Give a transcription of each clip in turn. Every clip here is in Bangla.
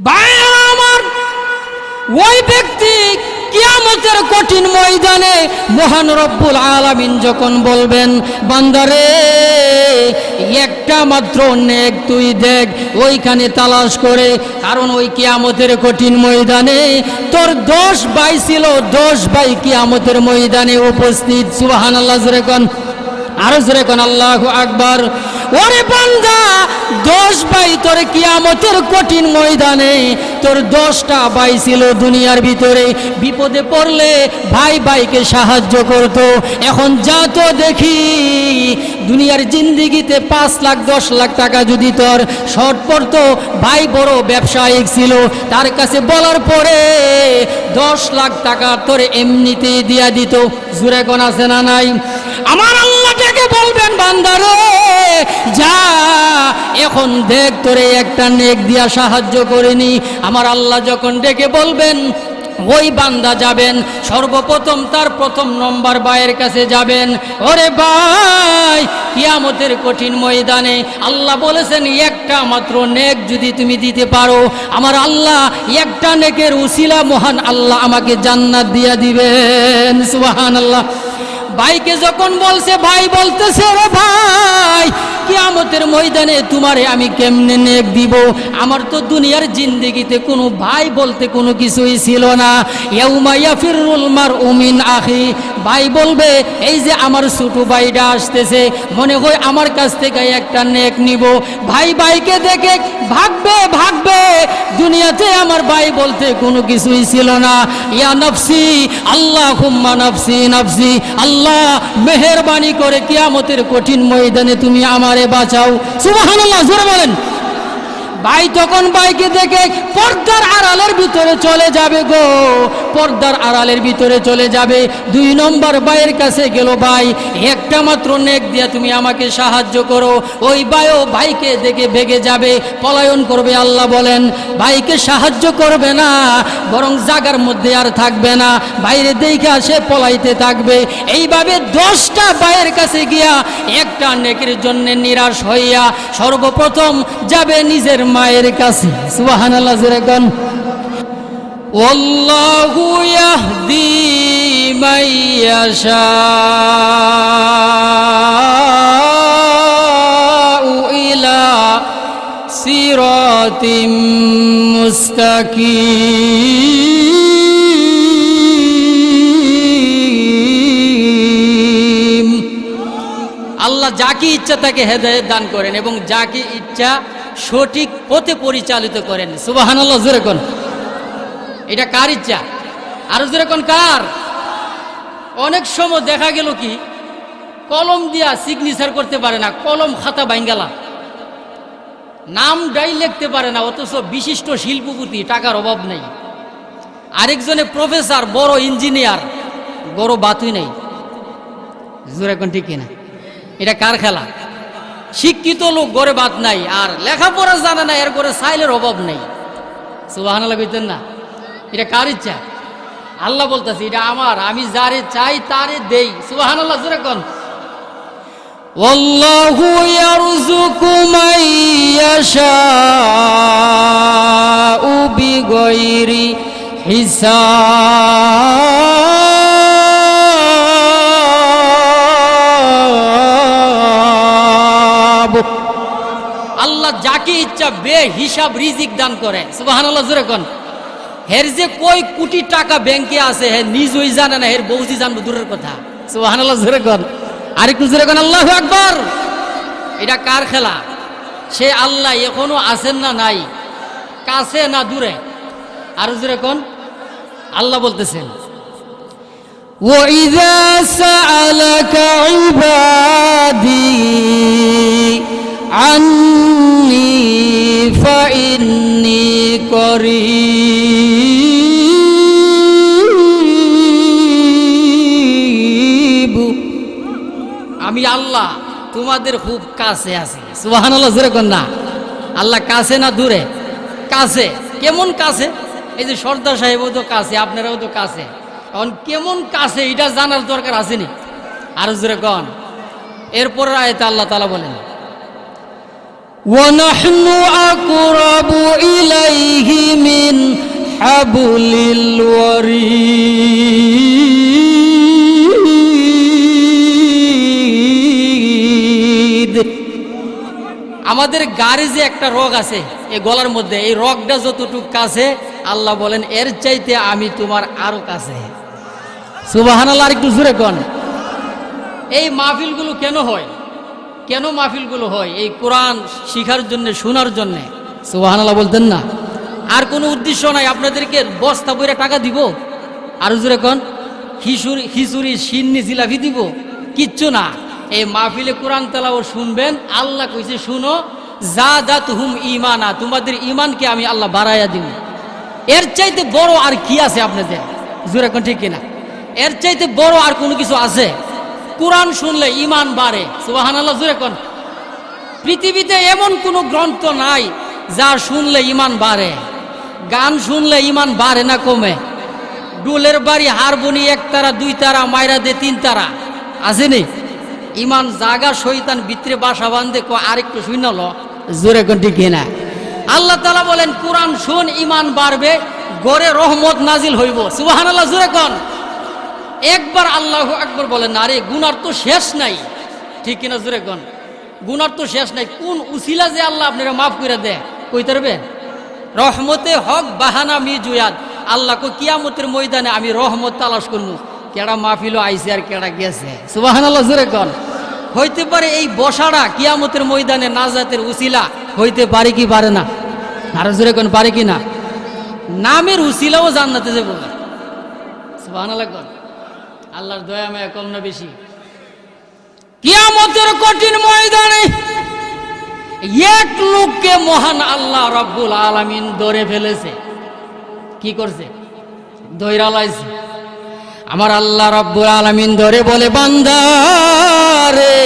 ভাইরা আমার, ওই ব্যক্তি কিয়ামতের কঠিন ময়দানে মহান রব্বুল আলামিন যখন বলবেন, বান্দারে একটা মাত্র নেক তুই দেখ, ওইখানে তালাশ করে, কারণ ওই কিয়ামতের কঠিন ময়দানে তোর 10 ভাই ছিল, 10 ভাই কিয়ামতের ময়দানে উপস্থিত। সুবহানাল্লাহ, জোরে কোন, আরো জোরে কোন আল্লাহু আকবার। ওরে বান্দা, 10 ভাই তোর কিয়ামতের কঠিন ময়দানে, তোর 10টা ভাই ছিল দুনিয়ার ভিতরে, বিপদে পড়লে ভাই ভাইকে সাহায্য করত। এখন যা তো দেখি, দুনিয়ার জিন্দিগিতে 5 লাখ 10 লাখ টাকা যদি তোর শর্ট পড়তো, ভাই বড় ব্যবসায়িক ছিল, তার কাছে বলার পরে 10 লাখ টাকা তোর এমনিতেই দিয়া দিত। জোরে কোন আছে না নাই? আমার আল্লাহ ডেকে বলবেন, বান্দারে যা, এখন দেখ তোরে একটা নেক দিয়া সাহায্য করিনি। আমার আল্লাহ যখন ডেকে বলবেন, ওই বান্দা যাবেন সর্বপ্রথম তার প্রথম নম্বর ভাইয়ের কাছে যাবেন। ওরে ভাই, কিয়ামতের কঠিন ময়দানে আল্লাহ বলেছেন, একটা মাত্র নেক যদি তুমি দিতে পারো, আমার আল্লাহ একটা নেকের উসিলা মহান আল্লাহ আমাকে জান্নাত দিয়া দিবেন। সুবহানাল্লাহ। ভাইকে যখন বলছে, ভাই বলতেছে, রে ভাই, কিয়ামতের ময়দানে তোমারে আমি কেমনে নেক দিব? আমার তো দুনিয়ার জিন্দেগিতে কোনো ভাই বলতে কোনো কিছুই ছিল না। ইয়াউমা ইয়াফিরুল মারউ মিন আখি, ভাই বলবে, এই যে আমার ছোট ভাইটা আসতেছে, মনে হয় আমার কাছ থেকে একটা নেক নিব। ভাই ভাইকে দেখে ভাগবে ভাগবে, দুনিয়াতে আমার ভাই বলতে কোনো কিছুই ছিল না। ইয়া নফসি আল্লাহুম্মা নফসি নফসি, আল্লাহ মেহেরবানি করে কিয়ামতের কঠিন ময়দানে তুমি আমারে বাঁচাও। সুবহানাল্লাহ, জোরে বলেন। ভাই তখন ভাইকে দেখে পর্দার আড়ালের ভিতরে চলে যাবে গো, পর্দার আড়ালের ভিতরে চলে যাবে। 2 নম্বর ভাইয়ের কাছে গেল, ভাই একটা মাত্র নেক দিয়া তুমি আমাকে সাহায্য করো। ওই ভাইও ভাইকে দেখে ভেগে যাবে, পলায়ন করবে। আল্লাহ বলেন, ভাইকে সাহায্য করবে না, বরং জাগার মধ্যে আর থাকবে না, বাইরে দেখে সে পলাইতে থাকবে। এইভাবে 10টা ভাইয়ের কাছে গিয়া একটা নেকের জন্য নিরাশ হইয়া সর্বপ্রথম যাবে নিজের মায়ের কাছে। সুবহানাল্লাহ, জোরে কোন। ওয়াল্লাহু ইয়াহদি মাইয়াশাউ ইলা সিরাতিম মুস্তাকিম। আল্লাহ যাকে ইচ্ছা তাকে হেদায়েত দান করেন এবং যাকে ইচ্ছা সঠিক পথে পরিচালিত করেন। সুবহানাল্লাহ, জোরে কোন। এটা কার ইচ্ছা? আর জোরে কোন, কার? অনেক সময় দেখা গেল কি, কলম দিয়া সিগনেচার করতে পারে না, কলম খাতা ভাঙ্গালা, নামটাই লিখতে পারে না, অথচ বিশিষ্ট শিল্পপতি, টাকার অভাব নেই। আরেকজনে প্রফেসর, বড় ইঞ্জিনিয়ার, বড় বাতুই নেই। জোরে কোন, ঠিক কিনা? এটা কার খেলা? শিক্ষিত লোক গড়ে বাদ নাই, আর লেখাপড়া জানে না, এর করে সাইলের অভাব নেই। সুবহানাল্লাহ কইতেন না? এটা কার ইচ্ছা? আল্লাহ বলতেছে, এটা আমার, আমি যারে চাই তারে দেই। সুবহানাল্লাহ, জোরে কোন। ওয়াল্লাহু ইয়ারযুকু মান ইয়াশাউ বিগাইরি হিসাব। আল্লাহ যাকে ইচ্ছা বেহিসাব রিজিক দান করে। সুবহানাল্লাহ, জোরে কোন। হের যে কয় কোটি টাকা ব্যাংকে আছে, হে নিজই জানে না, হের বউজি জানবো দূরের কথা। সুবহানাল্লাহ, জোরে কোন। আরেকটু জোরে কোন, আল্লাহু আকবার। এটা কার খেলা? সে আল্লাহ এখনো আছেন না নাই, কাছে না দূরে? আর জোরে কোন। আল্লাহ বলতেছেন, ওয়াইযা সাআলাকা ইবাদি আন্নি ফাইন্নি করিব, আমি আল্লাহ তোমাদের খুব কাছে আছি। সুবহানাল্লাহ, জোরে কোন না। আল্লাহ কাছে না দূরে? কাছে। কেমন কাছে? এই যে সর্দার সাহেবও তো কাছে, আপনারাও তো কাছে, এখন কেমন কাছে এটা জানার দরকার আসেনি? আর জোরে কোন। এরপর আয়াতে আল্লাহ তাআলা বলেন, ওয়া নাহনু আকরাবু ইলাইহি হাবলিল ওয়ারিদ। আমাদের গাড়ি যে একটা রগ আছে এই গলার মধ্যে, এই রগটা যতটুক কাছে, আল্লাহ বলেন এর চাইতে আমি তোমার আরো কাছে। সুবহানাল্লাহ, আর একটু জোরে কোন। এই মাহফিলগুলো কেন হয়? কেন মাহফিলগুলো হয়? এই কোরআন শিখার জন্য, শোনার জন্য। সুবহানাল্লাহ বলতেন না? আর কোনো উদ্দেশ্য নাই। আপনাদেরকে বস্তা বইরা টাকা দিব, আর জোরে কোন, খিচুড়ি সিন্নি জিলাপি দিব? কিচ্ছু না। এই মাহফিলে কোরআন তেলাওয়াত শুনবেন। আল্লাহ কইছে শুনো, জাদাতহুম ঈমানা, তোমাদের ঈমানকে আমি আল্লাহ বাড়াইয়া দিব। এর চাইতে বড় আর কি আছে আপনাদের? জোরে কোন, ঠিক কিনা? এর চাইতে বড় আর কোনো কিছু আছে? কোরআন শুনলে ঈমান বাড়ে। সুবহানাল্লাহ, জোরে কোন। পৃথিবীতে এমন কোনো গ্রন্থ নাই যা শুনলে ঈমান বাড়ে। গান শুনলে ঈমান বাড়ে না কমে? ডোলের বাড়ি হারমোনি 1 তারা 2 তারা মাইরা দে 3 তারা আসেনি? ঈমান জাগা, শয়তান ভিতরে বাসা বাঁধে, আরেকটু শুনল। জোরে কোন, ঠিক কিনা? আল্লাহ তাআলা বলেন কোরআন শুন, ঈমান বাড়বে, গড়ে রহমত নাজিল হইব। সুবহানাল্লাহ, জোরে কোন। একবার আল্লাহু আকবার বলেন। আরে গুনার তো শেষ নাই, ঠিক কিনা? জোরে কোন। গুনার তো শেষ নাই। কোন উসিলা যে আল্লাহ আপনারা মাফ করে দেয় কইতে পারবেন? রহমতে হক বাহানা মি জুয়াদ। আল্লাহ কো কিয়ামতের ময়দানে আমি রহমত তালাশ করবো, কেডা মাহফিল আইছে আর কেডা গেছে। সুবহানাল্লাহ, জোরে কোন। হইতে পারে এই বসাটা কিয়ামতের ময়দানে নাজাতের উসিলা হইতে পারে কি পারে না? আর জোরে কোন, পারে কি না? নামের উসিলাও জান্নাতে যাবো। সুবহানাল্লাহ কোন। আল্লাহর দয়া মায়া কম না বেশি? কিয়ামতের কঠিন ময়দানে এক লোককে মহান আল্লাহ রাব্বুল আলামিন ধরে ফেলেছে। কি করছে? ধইরা লাইছে। আমার আল্লাহ রাব্বুল আলামিন ধরে বলে, বান্দা রে,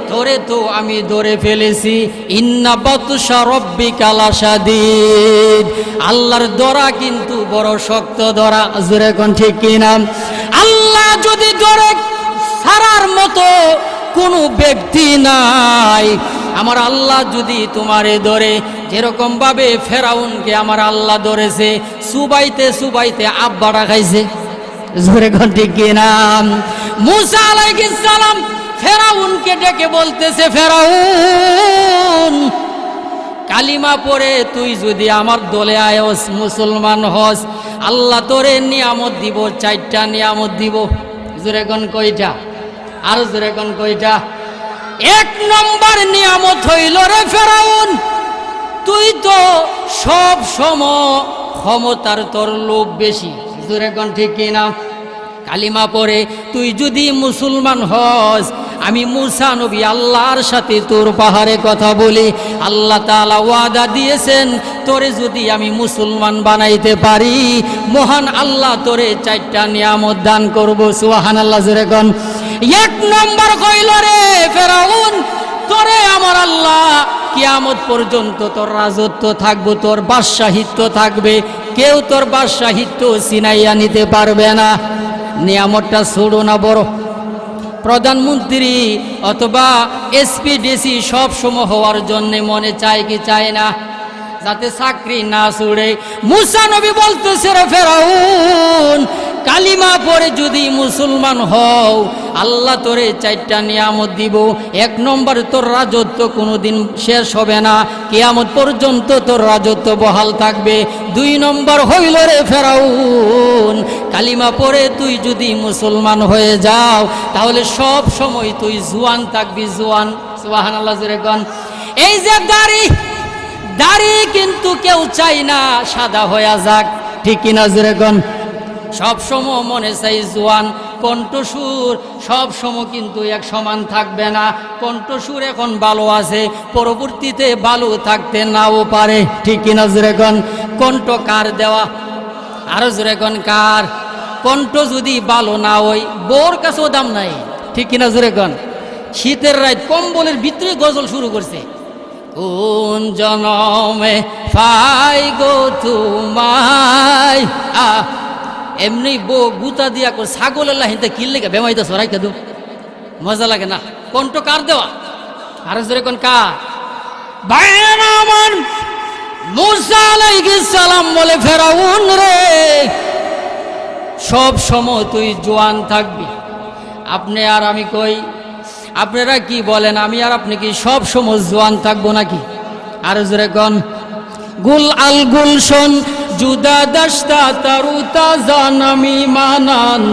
তোরে তো আমি ধরে ফেলেছি। ইন্না বাতশা রাব্বিকা লাশাদীদ। আল্লাহর ধরা কিন্তু বড় শক্ত ধরা। জোরে কোন, ঠিক কিনা? আল্লাহ যদি ধরে, ছাড়ার মতো কোনো ব্যক্তি নাই। আমার আল্লাহ যদি তোমারে ধরে, যেরকম ভাবে ফেরাউনকে আমার আল্লাহ ধরেছে, সুবাইতে সুবাইতে আব্বাটা খাইছে। জোরে কোন, ঠিক কিনা? মুসা আলাইহিস সালাম ফেরাউনকে ডেকে বলতেছে, ফেরাউন, কালিমা পড়ে তুই যদি আমার দলে আয়স, মুসলমান হস, আল্লাহ তোরে নিয়ামত দিব, 4টা নিয়ামত দিব। জোরে কোন, কয়টা? আর জোরে কোন, কয়টা? 1 নম্বর নিয়ামত হইল রে ফেরাউন, তুই তো সব সময় ক্ষমতার তোর লোভ বেশি। জোরে কোন, ঠিক কিনা? কালিমা পড়ে তুই যদি মুসলমান হস, আমি মুসা নবী আল্লাহর সাথে তোর পাহাড়ে কথা বলি, আল্লাহ তাআলা ওয়াদা দিয়েছেন তোরে যদি আমি মুসলমান বানাইতে পারি, মহান আল্লাহ তোরে 4টা নিয়ামত দান করব। সুবহানাল্লাহ, জোরে কোন। 1 নম্বর কইল রে ফেরাউন, তোরে আমার আল্লাহ কিয়ামত পর্যন্ত তোর রাজত্ব থাকবে, তোর বাদশাহিত্ব থাকবে, কেউ তোর বাদশাহিত্ব ছিনাইয়া নিতে পারবে না। নিয়ামতটা ছোট না বড়? প্রধানমন্ত্রী অথবা এসপি ডিসি সব সময় হওয়ার জন্য মনে চায় কি চায় না? যাতে চাকরি না ছুড়ে। মুসা নবী বলতেছে, রে ফেরাউন, কালিমা পড়ে যদি মুসলমান হও, আল্লাহ তোরে 4টা নিয়ামত দিব। 1 নম্বর, তোর রাজত্ব কোনোদিন শেষ হবে না, কিয়ামত পর্যন্ত তোর রাজত্ব বহাল থাকবে। 2 নম্বর হইল রে ফেরাউন, কালিমা পড়ে তুই যদি মুসলমান হয়ে যাও, তাহলে সব সময় তুই জওয়ান থাকবি, জওয়ান। সুবহানাল্লাহ, জোরে কোন। এই যে দাড়ি কিন্তু কেউ চাই না সাদা হয়ে যাক, ঠিক কিনা? জোরে কোন। সব সময় মনে চাই জওয়ান। কণ্ঠসুর সব সময় কিন্তু এক সমান থাকবে না। কণ্ঠসুর এখন ভালো আছে, পরবর্তীতে ভালো থাকতে নাও পারে, ঠিক কিনা? জোরে কোন। কণ্ঠ কার দেওয়া? আরো জোরে কোন, কার? কণ্ঠ যদি ভালো না হয়, বোর কাছেও দাম নাই, ঠিক কিনা? জোরে কোন। শীতের রাত কম্বলের ভিতরে গজল শুরু করছে, কোন জনমে পাই গো তোমায়। এমনি বউ গুতা দিয়া করে ছাগলের লাহিনতে কিল লেগে বেমাইতে সরাইতে দু, মজা লাগে না? কণ্ঠ কার দেওয়া? আর জোরে কোন, কার? ভাইয়েরা আমার, মুসা আলাইহিস সালাম বলে ফেরাউন রে, সব সময় তুই জোয়ান থাকবি। আপনি আর আমি কই, আপনারা কি বলেন, আমি আর আপনি কি সব সময় জোয়ান থাকবো নাকি? আর জোরে কোন, গুল আল গুলশন জুদা দস্তা তারুতা জানামি মানান,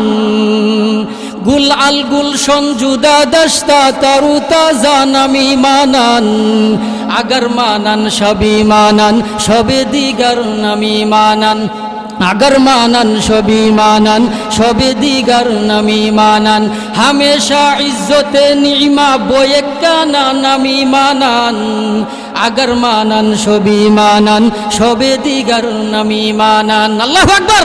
গুল আল গুলশন জুদা দস্তা তারুতা জানামি মানান, আগার মানান সবই মানান সবে দিগার নামি মানান, আগার মানান সবই মানান সবে দিগার নামি মানান, হামেশা ইজ্জতে নিমা বয়েকানা নামি মানান, আগার মানান সবই মানান সবে দিগার নামি মানান। আল্লাহু আকবার।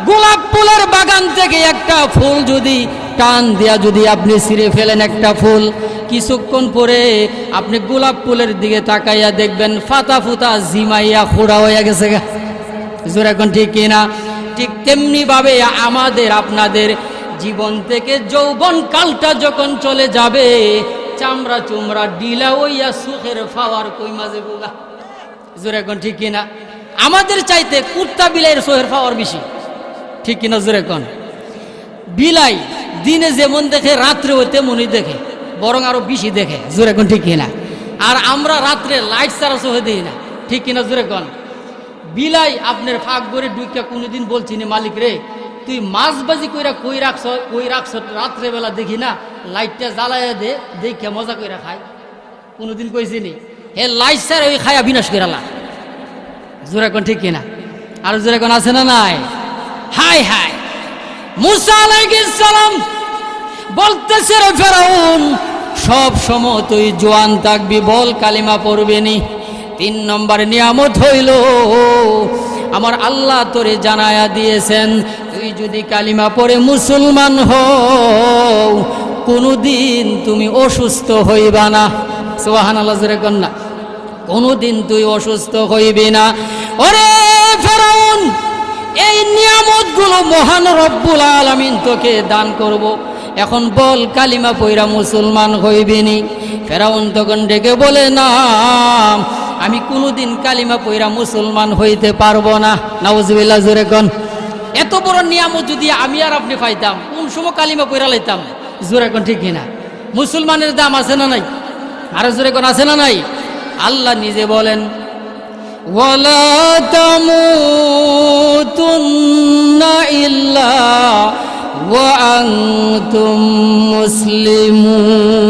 গোলাপ ফুলের বাগান থেকে একটা ফুল যদি টান দিয়া যদি আপনি ছিঁড়ে ফেলেন একটা ফুল, কিছুক্ষণ পরে আপনি গোলাপ ফুলের দিকে তাকাইয়া দেখবেন ফাতা ফুতা জিমাইয়া খোড়া হয়ে গেছে গা। জোরে এখন ঠিক কিনা? ঠিক তেমনি ভাবে আমাদের আপনাদের জীবন থেকে যৌবন কালটা যখন চলে যাবে, চামড়া চুমড়া ডিলা হইয়া সুখের ফাওয়ার কই মাঝে বুগা। জোরে এখন ঠিক কিনা? আমাদের চাইতে কুত্তা বিলাইয়ের সোহের ফাওয়ার বেশি, ঠিক কিনা? জোরে কোন। বিলাই দিনে যেমন দেখে রাত্রে ও তেমনই দেখে, বরং আরো বেশি দেখে। জোরে কোন ঠিক কিনা? আর আমরা রাত্রে লাইট ছাড়া চোখে দিই না, ঠিক কিনা? জোরে কোন। বিলাই আপনার ফাঁক করে ডুইকা কোনোদিন বলছি না, মালিক রে তুই মাছবাজি কইরা কই রাখছ রাত্রে বেলা দেখি না, লাইটটা জ্বালাইয়া দে, দেখে মজা কইরা খায়। কোনোদিন কইছি নি? হে লাইট ছাড়া ওই খায়া বিনাশ কইরালা। জোরে কোন ঠিক কিনা? আর জোরে কোন আছে না নাই? হাই হাই, মুসা আলাইহিস সালাম বলতেছে রে ফেরাউন, সব সময় তুই জোয়ান থাকবি, বল কালিমা পড়বি নি। 3 নম্বর নিয়ামত হইল আমার আল্লাহ তোরে জানায়া দিয়েছেন, তুই যদি কালিমা পড়ে মুসলমান হও কোনোদিন তুমি অসুস্থ হইবা না। সুবহানাল্লাহ, জোরে কোন না। কোনোদিন তুই অসুস্থ হইবি না। ওরে ফেরাউন, এই নিয়ামতগুলো মহান রব্বুল আলামিন তোকে দান করব, এখন বল কালিমা পয়রা মুসলমান হইবিনি। ফেরাউন তখন ডেকে বলে, না আমি কোনোদিন কালিমা পয়রা মুসলমান হইতে পারবো না। নাউজুবিল্লাহ, জোরে কোন। এত বড় নিয়ামত যদি আমি আর আপনি পাইতাম, কোন সময় কালিমা পয়রা লাইতাম? জোরে কোন ঠিক কিনা? মুসলমানের দাম আছে না নাই? আরো জোরে কোন আছে না নাই? আল্লাহ নিজে বলেন, ওয়ালা তামুতুন্না ইল্লা ওয়া আনতুম মুসলিমুন।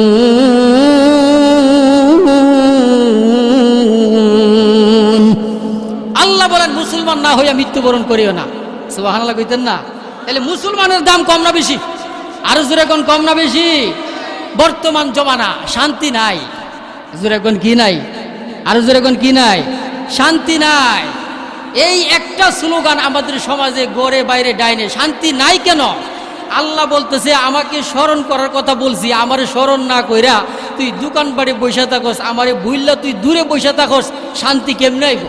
আল্লাহ বলেন মুসলমান না হইয়া মৃত্যুবরণ করিও না। সুবহানাল্লাহ কইতেন না? তাহলে মুসলমানের দাম কম না বেশি? আরো জোরে কোন, কম না বেশি? বর্তমান জমানা শান্তি নাই। জোরে কোন কি নাই? আরো জোরে কোন কি নাই? শান্তি নাই। এই একটা স্লোগান আমাদের সমাজে গড়ে বাইরে ডাইনে, শান্তি নাই কেন? আল্লাহ বলতেছে আমাকে স্মরণ করার কথা বলছি, আমারে স্মরণ না কইরা তুই দোকান বাড়ি বসে থাকস, আমারে ভুললা তুই দূরে বসে থাকস, শান্তি কেমনে আইব?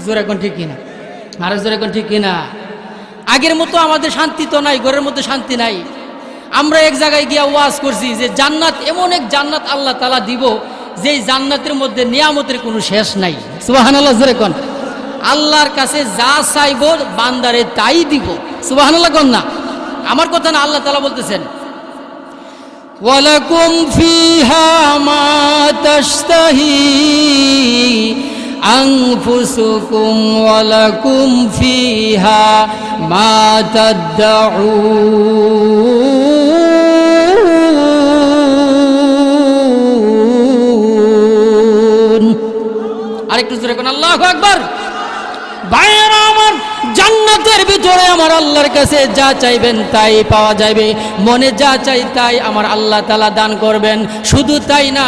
জোরে কোন ঠিক কিনা? আরো জোরে কোন ঠিক কিনা? আগের মতো আমাদের শান্তি তো নাই, ঘরের মধ্যে শান্তি নাই। আমরা এক জায়গায় গিয়া ওয়াজ করছি যে জান্নাত, এমন এক জান্নাত আল্লাহ তাআলা দিব যেই জান্নাতের মধ্যে নিয়ামতের কোনো শেষ নাই। সুবহানাল্লাহ, জোরে কোন। আল্লাহর কাছে যা চাইব বান্দারে তাই দিব। সুবহানাল্লাহ কোন না? আমার কথা না, আল্লাহ তাআলা বলতেছেন, ওয়ালাকুম ফিহা মা তাশতাহি আনফুসুকুম ওয়ালাকুম ফিহা মা তাদউন। আরেকটু জোরে কোন আল্লাহু আকবার। ভাইয়েরা আমার, জান্নাতের ভিতরে আমার আল্লাহর কাছে যা চাইবেন তাই পাওয়া যাবে, মনে যা চাই তাই আমার আল্লাহ তাআলা দান করবেন। শুধু তাই না,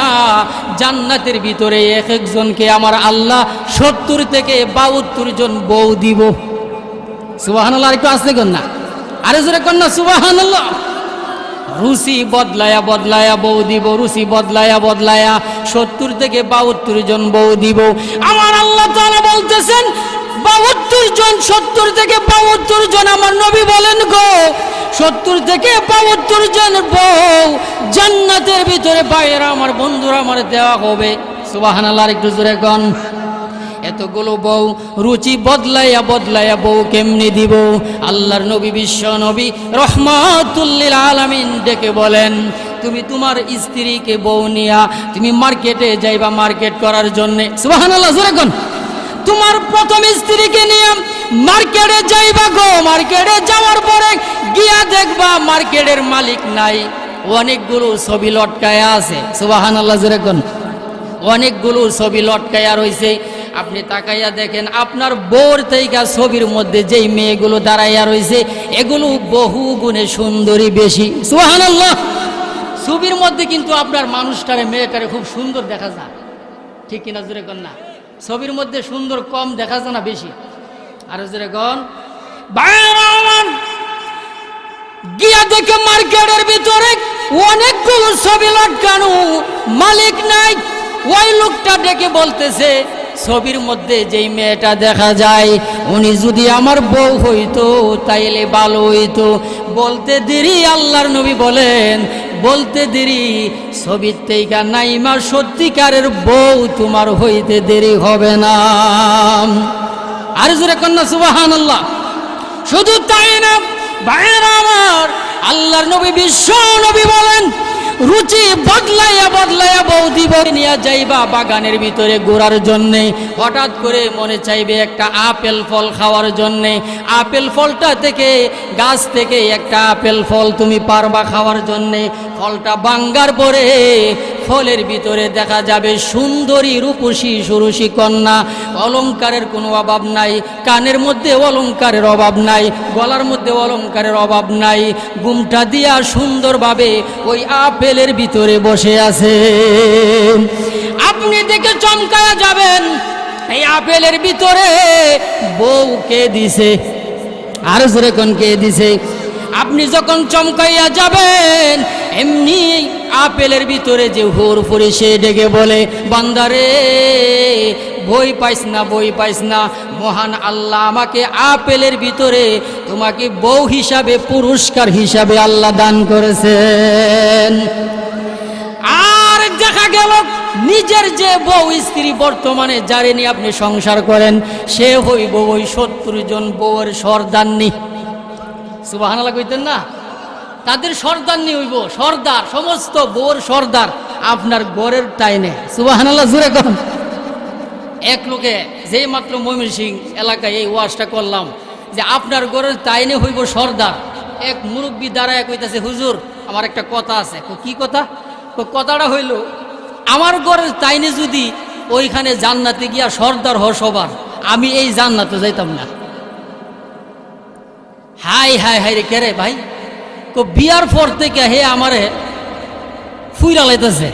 জান্নাতের ভিতরে এক একজনকে আমার আল্লাহ 70 থেকে 72 জন বউ দিব। সুবহানাল্লাহ, আর একটু আসলে কোন না? আরে জোরে কোন না? সুবহানাল্লাহ। রুচি বদলায়া বদলায়া বউ দিব, রুচি বদলায়া বদলায়া 70 থেকে 72 জন বউ দিব। আমার আল্লাহ তাআলা বলতেছেন 72 জন, 70 থেকে 72 জন। আমার নবী বলেন গো 70 থেকে 72 জন বউ জান্নাতের ভিতরে, ভাইয়েরা আমার, বন্ধুরা আমার দেওয়া হবে। সুবহানাল্লাহ, একটু জোরে কোন। এতগুলো বউ রুচি বদলাইয়া বদলাইয়া বউ কেমনি দিব? আল্লাহর নবী বিশ্ব নবী রহমাতুল লিল আলামিন ডেকে বলেন, তুমি তোমার স্ত্রীকে বউ নিয়া তুমি মার্কেটে যাইবা মার্কেট করার জন্য। সুবহানাল্লাহ, জোরে কোন। তোমার প্রথম স্ত্রীকে নিয়ে মার্কেটে যাইবা গো, মার্কেটে যাওয়ার পরে গিয়া দেখবা মার্কেটের মালিক নাই, অনেকগুলো ছবি লটকায়া আছে। সুবহানাল্লাহ, জোরে কোন। অনেকগুলো ছবি লটকায়া রইছে। আপনি তাকাইয়া দেখেন আপনার বউর থেকে ছবির মধ্যে যেই মেয়েগুলো দাঁড়াইয়া রইছে এগুলো বহু গুণে সুন্দরী বেশি। সুবহানাল্লাহ। ছবির মধ্যে কিন্তু আপনার মানুষটারে মেয়েটারে খুব সুন্দর দেখা যায়, ঠিক কিনা জোরে কোন না? ছবির মধ্যে সুন্দর কম দেখা যায় না বেশি? আর জোরে কোন। গিয়া দেখে মার্কেটের ভিতরে অনেকগুলো ছবি লটকানো, মালিক নাই। ওই লোকটা ডেকে বলতেছে, ছবির মধ্যে যেই মেয়েটা দেখা যায় উনি যদি আমার বউ হইতো তাইলে ভালো হইতো। বলতে দেরি আল্লাহর নবী বলেন, বলতে দেরি, ছবির থেকে নাইমা সত্যিকারের বউ তোমার হইতে দেরি হবে না। আর জোরে কন্যা সুবহানাল্লাহ। শুধু তাই না ভাইরা আমার, আল্লাহর নবী বিশ্ব নবী বলেন, রুচি বদলাইয়া বদলাইয়া বউ দিব নিয়ে যাইবা বাগানের ভিতরে ঘোরার জন্যে। হঠাৎ করে মনে চাইবে একটা আপেল ফল খাওয়ার জন্যে। আপেল ফলটা থেকে গাছ থেকে একটা আপেল ফল তুমি পারবা খাওয়ার জন্যে। ফলটা ভাঙ্গার পরে ফলের ভিতরে দেখা যাবে সুন্দরী রূপসী সুরসী কন্যা। অলংকারের কোনো অভাব নাই, কানের মধ্যে অলংকারের অভাব নাই, গলার মধ্যে অলংকারের অভাব নাই। ঘুমটা দিয়া সুন্দরভাবে ওই আপেলের ভিতরে বসে আছে। আপনি দেখে চমকায়া যাবেন, এই আপেলের ভিতরে বউ কে দিছে? আর জোরে কোন কে দিছে? আপনি যখন চমকাইয়া যাবেন এমনি আপেলের ভিতরে যে হুর ফুরে সে ডেকে বলে, বান্দারে বই পাইস না, বই পাইস না, মহান আল্লাহ আমাকে আপেলের ভিতরে তোমাকে বউ হিসাবে পুরস্কার হিসাবে আল্লাহ দান করেছেন। আর দেখা গেল নিজের যে বউ স্ত্রী বর্তমানে যারে নিয়ে আপনি সংসার করেন সে হইব ওই 70 জন বউয়ের সর্দারনি। সুবহানাল্লাহ কইতেন না? তাদের সর্দারনি হইব, সর্দার, সমস্ত বউর সর্দার আপনার ঘরের টাইনে। সুবহানাল্লাহ, জোরে কোন। এক লোকে যেই মাত্র ময়মনসিংহ এলাকায় এই ওয়াজটা করলাম যে আপনার ঘরের টাইনে হইব সর্দার, এক মুরব্বী দাঁড়ায় কইতাছে, হুজুর আমার একটা কথা আছে। কি কথা? কথাটা হইল আমার ঘরের টাইনে যদি ওইখানে জান্নাতে গিয়া সর্দার হ সবার, আমি এই জান্নাতে যাইতাম না। হাই হাই হাই রে, কে রে ভাই? বিয়ার পর থেকে হে আমারে ফুইরা লাইতেছে,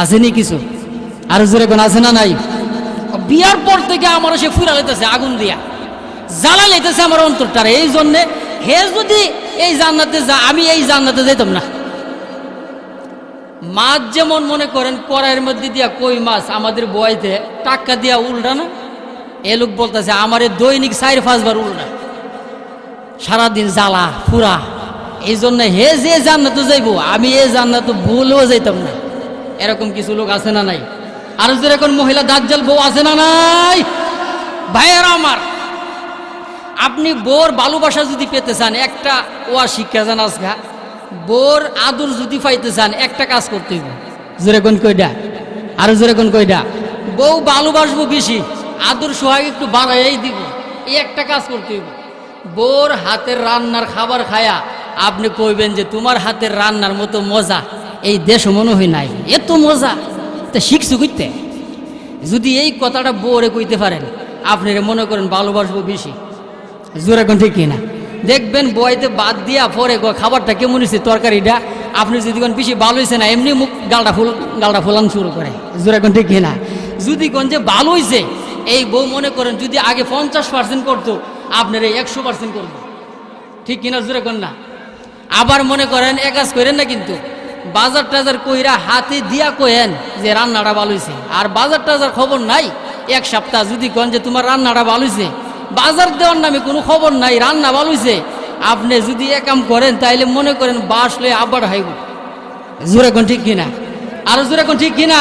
আসেনি কিছু? আর জোরে কোন আছে না নাই? বিয়ার পর থেকে আমার সে ফুইরা লাইতেছে, আগুন দিয়া জ্বালা লাইতেছে আমার অন্তরটারে। এই জন্যে হে যদি এই জান্নাতে যা, আমি এই জান্নাতে যাইতাম না। মাছ যেমন মনে করেন কড়াইয়ের মধ্যে দিয়া কই মাছ আমাদের বয়তে টাক্কা দিয়া উল্টা না, এ লোক বলতেছে আমারে দৈনিক 4-5 বার উল্টা, সারাদিন জ্বালা ফুরা। এই জন্য হে যে জান্নাতে যাইব আমি এই জান্নাতে ভুলেও যাইতাম না। এরকম কিছু লোক আছে না নাই? আর যেরকম মহিলা দাজ্জাল বউ আছে না নাই? ভাইয়েরা আমার, আপনি বোর ভালোবাসা যদি পেতে চান একটা ওয়া শিক্ষা জান আজকা, বোর আদর যদি পাইতে চান একটা কাজ করতে হইব। যেরকম কইডা, আর যেরকম কইডা, বউ ভালোবাসবো বেশি, আদর সোহাগ একটু বাড়াই দিব, এই একটা কাজ করতে হইব। বোর হাতের রান্নার খাবার খায়া আপনি কইবেন যে তোমার হাতের রান্নার মতো মজা এই দেশ মনে হয় নাই, এত মজা তা শিখছু কইতে। যদি এই কথাটা বউরে কইতে পারেন আপনারা মনে করেন ভালোবাসবো বেশি। জোরে কোন ঠিক কিনা? দেখবেন বইতে বাদ দিয়া পরে খাবারটা কেমন হয়েছে তরকারিটা, আপনি যদি কোন বেশি ভালো হয়েছে না এমনি মুখ গালটা ফুলান শুরু করে। জোরে কোন ঠিক কিনা? যদি কোন যে ভালো হয়েছে এই বউ মনে করেন যদি আগে 50% করতো আপনারা 100% করবো, ঠিক কিনা? জোরে কোন না? আবার মনে করেন এক কাজ করেন না, কিন্তু বাজার টাজার কইরা হাতে দিয়া কয়েন যে রান্নাটা ভালো হয়েছে, আর বাজার টাজার খবর নাই এক সপ্তাহ যদি কোন যে তোমার রান্নাটা ভালো হয়েছে, বাজার দেওয়ার নামে কোনো খবর নাই, রান্না ভালো হয়েছে, আপনি যদি এক কাম করেন তাইলে মনে করেন বাস লয়ে আবার হাইব। জোরে কোন ঠিক কিনা? আর জোরে কোন ঠিক কিনা?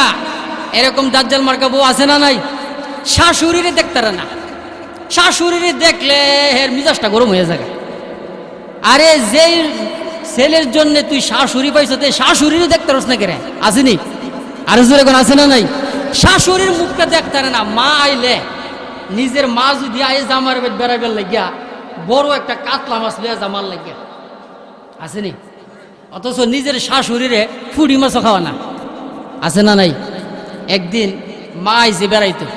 এরকম দাজ্জাল মার্কা বউ আছে না নাই? শাশুড়িরে দেখতারে না, শাশুড়িরে দেখলে এর মিজাজটা গরম হয়ে যায়। আরে যেই ছেলের জন্য তুই শাশুড়ি পাইছ তে শাশুড়িরে দেখতে রস না কেরে, আসেনি? আর জোরে কোন আছে না নাই? শাশুড়ির মুখটা দেখতারে না। মা আইলে, নিজের মা যদি আই জামার বেদ বেড়াইবার লাগিয়া বড় একটা কাতলা মাছ লইয়া জামার লাগিয়া, আসেনি? অথচ নিজের শাশুড়িরে ফুড়ি মাছও খাওয়া না, আছে না নাই? একদিন মা আইছে বেড়াইতো,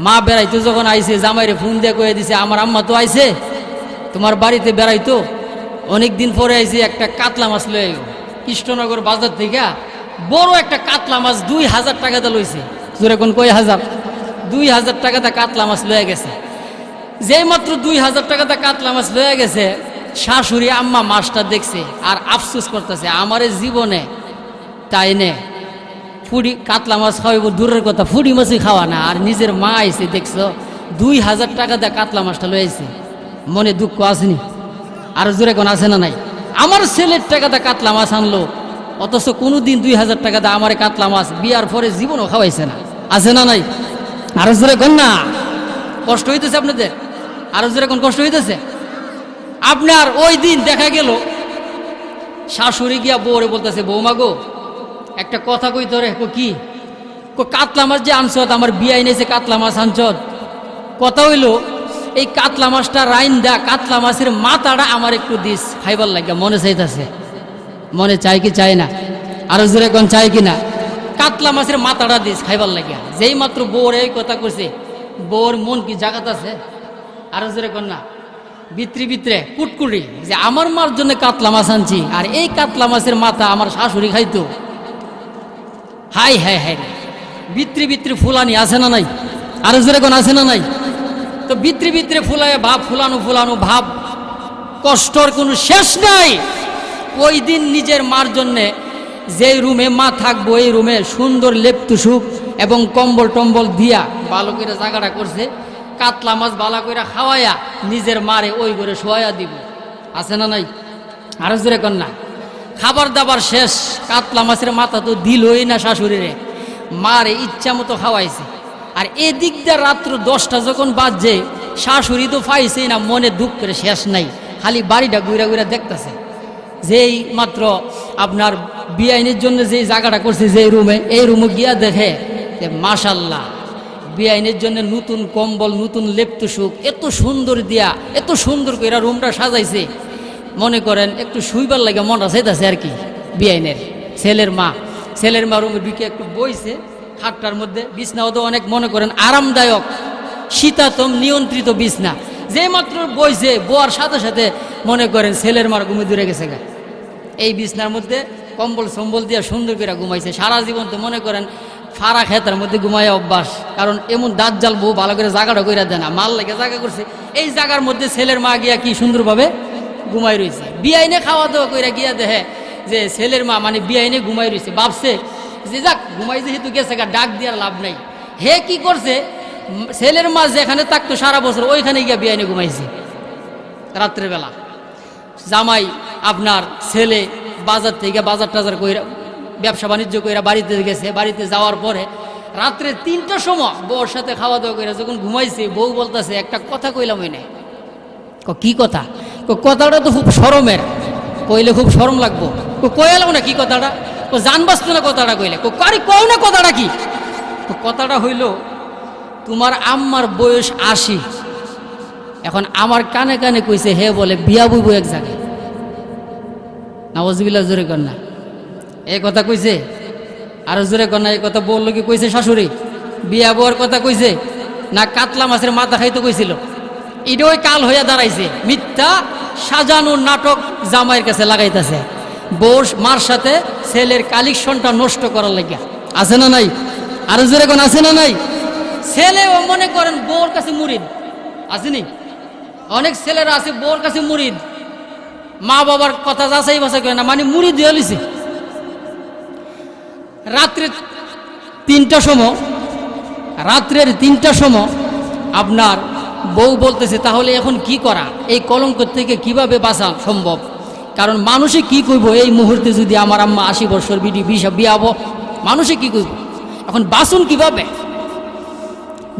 মা বেড়াইতো যখন আইছে জামাইরে ফোন দিয়ে কয়ে দিছে আমার আম্মা তো আইছে তোমার বাড়িতে বেড়াইতো, অনেক দিন পরে আইছে একটা কাতলা মাছ লয়ে গেল কৃষ্ণনগর বাজার থেকে। বড় একটা কাতলা মাছ 2000 টাকাতে লইছে। জোরে কোন কয় হাজার? 2000 টাকাতে কাতলা মাছ লয়ে গেছে। যেই মাত্র 2000 টাকাতে কাতলা মাছ লয়ে গেছে, শাশুড়ি আম্মা মাছটা দেখছে আর আফসোস করতেছে আমারে জীবনে তাই নে ফুড়ি কাতলা মাছ খাওয়াইব দূরের কথা, ফুড়ি মাছই খাওয়া না। আর নিজের মা আইছে দেখছো 2000 টাকা দিয়ে কাতলা মাছটা লয়েছে, মনে দুঃখ আসেনি? আর জোরে কোন আছে না নাই? আমার ছেলের টাকাতে কাতলা মাছ আনলো, অথচ কোনোদিন 2000 টাকা দিয়ে আমার কাতলা মাছ বিয়ার পরে জীবনও খাওয়াইছে না, আছে না নাই? আর জোরে কোন না, কষ্ট হইতেছে আপনাদের? আর জোরে কোন কষ্ট হইতেছে? আপনার ওই দিন দেখা গেল শাশুড়ি গিয়া বউরে বলতেছে বৌমা গো একটা কথা কই তোরে। কি? কাতলা মাছ যে আনছত, আমার বিয়ে এনেছে কাতলা মাছ আনছত। কথা হইল এই কাতলা মাছটা রাইন দা, কাতলা মাছের মাথাটা আমার একটু দিস খাইবার লাগিয়া মনে চাইতেছে। মনে চাই কি চাই না? আরো জোরে কোন চাই কি না? কাতলা মাছের মাথাটা দিস খাইবার লাগিয়া। যেই মাত্র বউর এই কথা করছে, বউর মন কি জাগাত আছে? আরো জোরে কোন না? ভিতরে ভিতরে কুটকুটি যে আমার মার জন্য কাতলা মাছ আনছি, আর এই কাতলা মাছের মাথা আমার শাশুড়ি খাইতো। হাই হাই হাই, ভিতরে ভিতরে ফুলানি আছে না নাই? আরো জোরে কোন আছে না নাই? তো ভিতরে ভিতরে ফুলায় ভাব, ফুলানো ফুলানো ভাব, কষ্টর কোনো শেষ নাই। ওই দিন নিজের মার জন্যে যেই রুমে মা থাকবো এই রুমে সুন্দর লেপতুসুপ এবং কম্বল টম্বল দিয়া ভালো করে জায়গাটা করছে, কাতলা মাছ বালা করে খাওয়াইয়া নিজের মারে ওই করে শোয়া দিব, আছে না নাই? আরো জোরে কর না। খাবার দাবার শেষ, কাতলা মাছের মাথা তো দিলই না শাশুড়িরে, মারে ইচ্ছা মতো খাওয়াইছে। আর এদিক দিয়ে রাত্র 10টা যখন বাজছে, শাশুড়ি তো পাইছেই না, মনে দুঃখের শেষ নাই, খালি বাড়িটা ঘুরা ঘুরা দেখতেছে। যেই মাত্র আপনার বিআইনের জন্য যেই জায়গাটা করছে যে রুমে, এই রুমে গিয়া দেখে যে মাশাল্লাহ বিআইনের জন্য নতুন কম্বল, নতুন লেপতুসুক, এত সুন্দর দিয়া, এত সুন্দর করে রুমটা সাজাইছে। মনে করেন একটু শুইবার লাগে মনটা চাইতেছে আর কি। বিআইনের ছেলের মা রুমে ঢুকে একটু বইছে খাটটার মধ্যে, বিছনাও তো অনেক মনে করেন আরামদায়ক শীতাতম নিয়ন্ত্রিত বিছনা। যে মাত্র বইছে, বোয়ার সাথে সাথে মনে করেন ছেলের মার ঘুমে দূরে গেছে গা। এই বিছনার মধ্যে কম্বল সম্বল দিয়ে সুন্দর করে ঘুমাইছে। সারা জীবন তো মনে করেন ফাড়া খেতার মধ্যে ঘুমায় অভ্যাস, কারণ এমন দাঁত জাল বউ ভালো করে জায়গাটা কইরা দেয় না, মাল লেগে জায়গা করছে। এই জায়গার মধ্যে ছেলের মা গিয়া কি সুন্দরভাবে ঘুমাই রয়েছে। বিআইনে খাওয়া দাওয়া কইরা গিয়া দেখে যে ছেলের মা মানে বিআইনে ঘুমাই রয়েছে। ভাবছে যে যাক ঘুমাই যেহেতু গেছে গা, ডাক দেওয়ার লাভ নাই। হে কি করছে, ছেলের মা যেখানে থাকতো সারা বছর ওইখানে গিয়া বিআইনে ঘুমাইছে রাত্রের বেলা। জামাই আপনার ছেলে বাজার থেকে বাজার টাজার কইরা ব্যবসা বাণিজ্য কইরা বাড়িতে গেছে। বাড়িতে যাওয়ার পরে রাত্রে 3টার সময় বউর সাথে খাওয়া দাওয়া করে যখন ঘুমাইছে, বউ বলতেছে একটা কথা কইলাম ওই নাই। কি কথা? কথাটা তো খুব শরমের, কইলে খুব শরম লাগবো। কইলাম না কি কথাটা, জান বাঁচতো না কথাটা কইলে। কারি কও না কথাটা কি? কথাটা হইল তোমার আম্মার বয়স 80, এখন আমার কানে কানে কইছে হে বলে বিয়া বইব এক জায়গায়। নাওয়াজবিল্লাহ, জোরে কর না। এই কথা কইছে। আর জোরে কর না। এই কথা বললো কি কইছে শাশুড়ি? বিয়া বউর কথা কইছে না কাতলা মাছের মাথা খাইতে কইছিল? এটা ওই কাল হইয়া দাঁড়াইছে, মিথ্যা সাজানোর নাটক জামাইয়ের কাছে লাগাইতেছে বউর মার সাথে ছেলের কালেকশনটা নষ্ট করার লাগিয়া, আছে না নাই? আর জোরে কোন আছে না নাই? ছেলেও মনে করেন বউর কাছে মুরিদ, আসেনি? অনেক ছেলেরা আছে বউর কাছে মুরিদ, মা বাবার কথা যাচাই বাছাই করে না, মানে মুরিদ হয়ে লিছে। রাত্রের 3টার সময় আপনার বউ বলতেছে তাহলে এখন কি করা, এই কলঙ্ক থেকে কিভাবে বাঁচা সম্ভব? কারণ মানুষে কি কইব এই মুহূর্তে যদি আমার আম্মা 80 বছর বিয়াবো, মানুষে কি কইব? এখন বাঁচুন কিভাবে?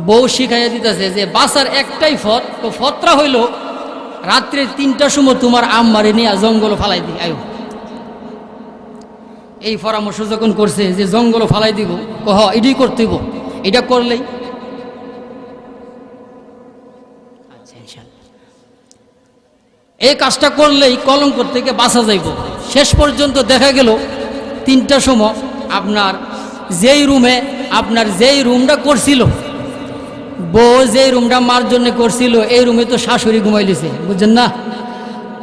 বউ শিখাইয়া দিতেছে যে বাসার একটাই ফত, তো ফতরা হইল রাত্রে 3টার সময় তোমার আম্মারে নিয়ে জঙ্গল ফালাই দি আয়ো। এই পরামর্শ যখন করছে যে জঙ্গল ফালাই দিব, কহ এটাই করতে হইব, এটা করলেই আচ্ছা ইনশাআল্লাহ এই কাজটা করলেই কলঙ্ক থেকে বাঁচা যাইব। শেষ পর্যন্ত দেখা গেল 3টার সময় আপনার যেই রুমটা করছিল, বউ যেই রুমটা মার জন্য করছিল, এই রুমে তো শাশুড়ি ঘুমাইলিছে, বুঝছেন না?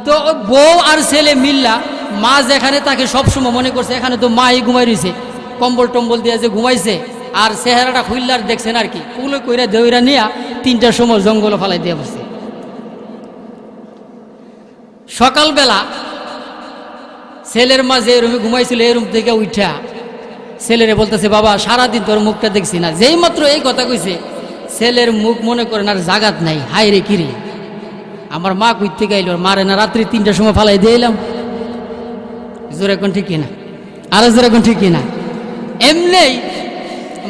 তো বউ আর ছেলে মিল্লা, মা যেখানে তাকে সবসময় মনে করছে এখানে তো মাই ঘুমাই রয়েছে, কম্বল টম্বল দিয়ে যে ঘুমাইছে, আর চেহারাটা খুললার দেখছেন আর কি, কুলে কইরা দেউরা নিয়া 3টার সময় জঙ্গল ফালাই দিয়ে বসছে। সকালবেলা ছেলের মা যে রুমে ঘুমাইছিল এই রুম থেকে উঠা ছেলেরে বলতেছে, বাবা সারাদিন তোর মুখটা দেখছি না। যেই মাত্র এই কথা কইছে, ছেলের মুখ মনে করেন আর জাগাত নাই, হাই রে কিরে আমার মা কইতে গাইল, মারে না রাত্রি 3টার সময় ফালাই দিয়ে এলাম। জোরে এখন ঠিক কিনা? আরো জোরে এখন ঠিক কিনা? এমনি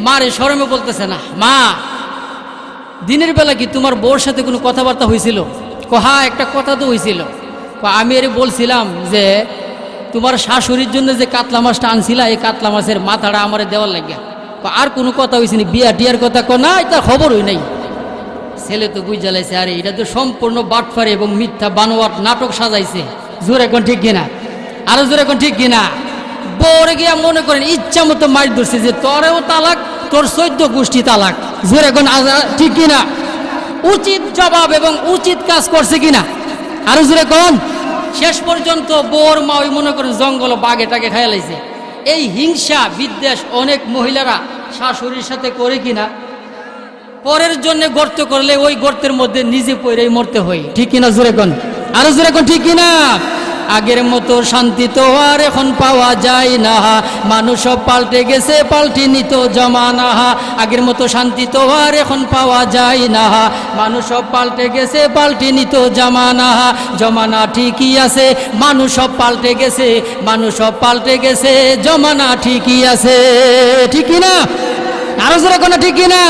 মারে শরমে বলতেছে না, মা দিনের বেলা কি তোমার বউর সাথে কোনো কথাবার্তা হয়েছিল? হা একটা কথা তো হয়েছিল, আমি এর বলছিলাম যে তোমার শাশুড়ির জন্য যে কাতলা মাছটা আনছিলা, এই কাতলা মাছের মাথাটা আমার দেওয়ার লাগিয়া। আর কোনো কথা হয়েছে নি? বিয়া টিয়ার কথা না, তার খবরই নাই। ছেলে তো বুঝ জ্বালাইছে, আরে এটা তো সম্পূর্ণ বাটফারি এবং মিথ্যা বানোয়াট নাটক সাজাইছে। জোরে এখন ঠিক কিনা? আরো জোরে এখন ঠিক কিনা? বউরে গিয়া মনে করেন ইচ্ছা মতো মার ধরছে যে তোরেও তালাক, তোর 14 গোষ্ঠী তালাক। জোরে এখন ঠিক কিনা? উচিত জবাব এবং উচিত কাজ করছে কিনা? আরো জোরে কোন? শেষ পর্যন্ত বউর মা ওই মনে করেন জঙ্গল বাঘে টাকে খাইয়া লাইছে। এই হিংসা বিদ্বেষ অনেক মহিলারা শাশুড়ির সাথে করে কিনা, পরের জন্য গর্ত করলে ওই গর্তের মধ্যে নিজে পড়েই মরতে হয়। ঠিক কিনা? জোরে কোন? আরো জোরে কোন? ঠিক কিনা? আগের মতো শান্তি তো আর এখন পাওয়া যায় না, মানুষ সব পাল্টে গেছে, পাল্টে নিত জমানা। আগের মতো শান্তি তো আর এখন পাওয়া যায় না, মানুষ সব পাল্টে গেছে, পাল্টে নিত জমানা। জমানা ঠিকই আছে, মানুষ সব পাল্টে গেছে, মানুষ সব পাল্টে গেছে, জমানা ঠিকই আছে। ঠিক কিনা? আরো জোরে কোন? ঠিক কিনা?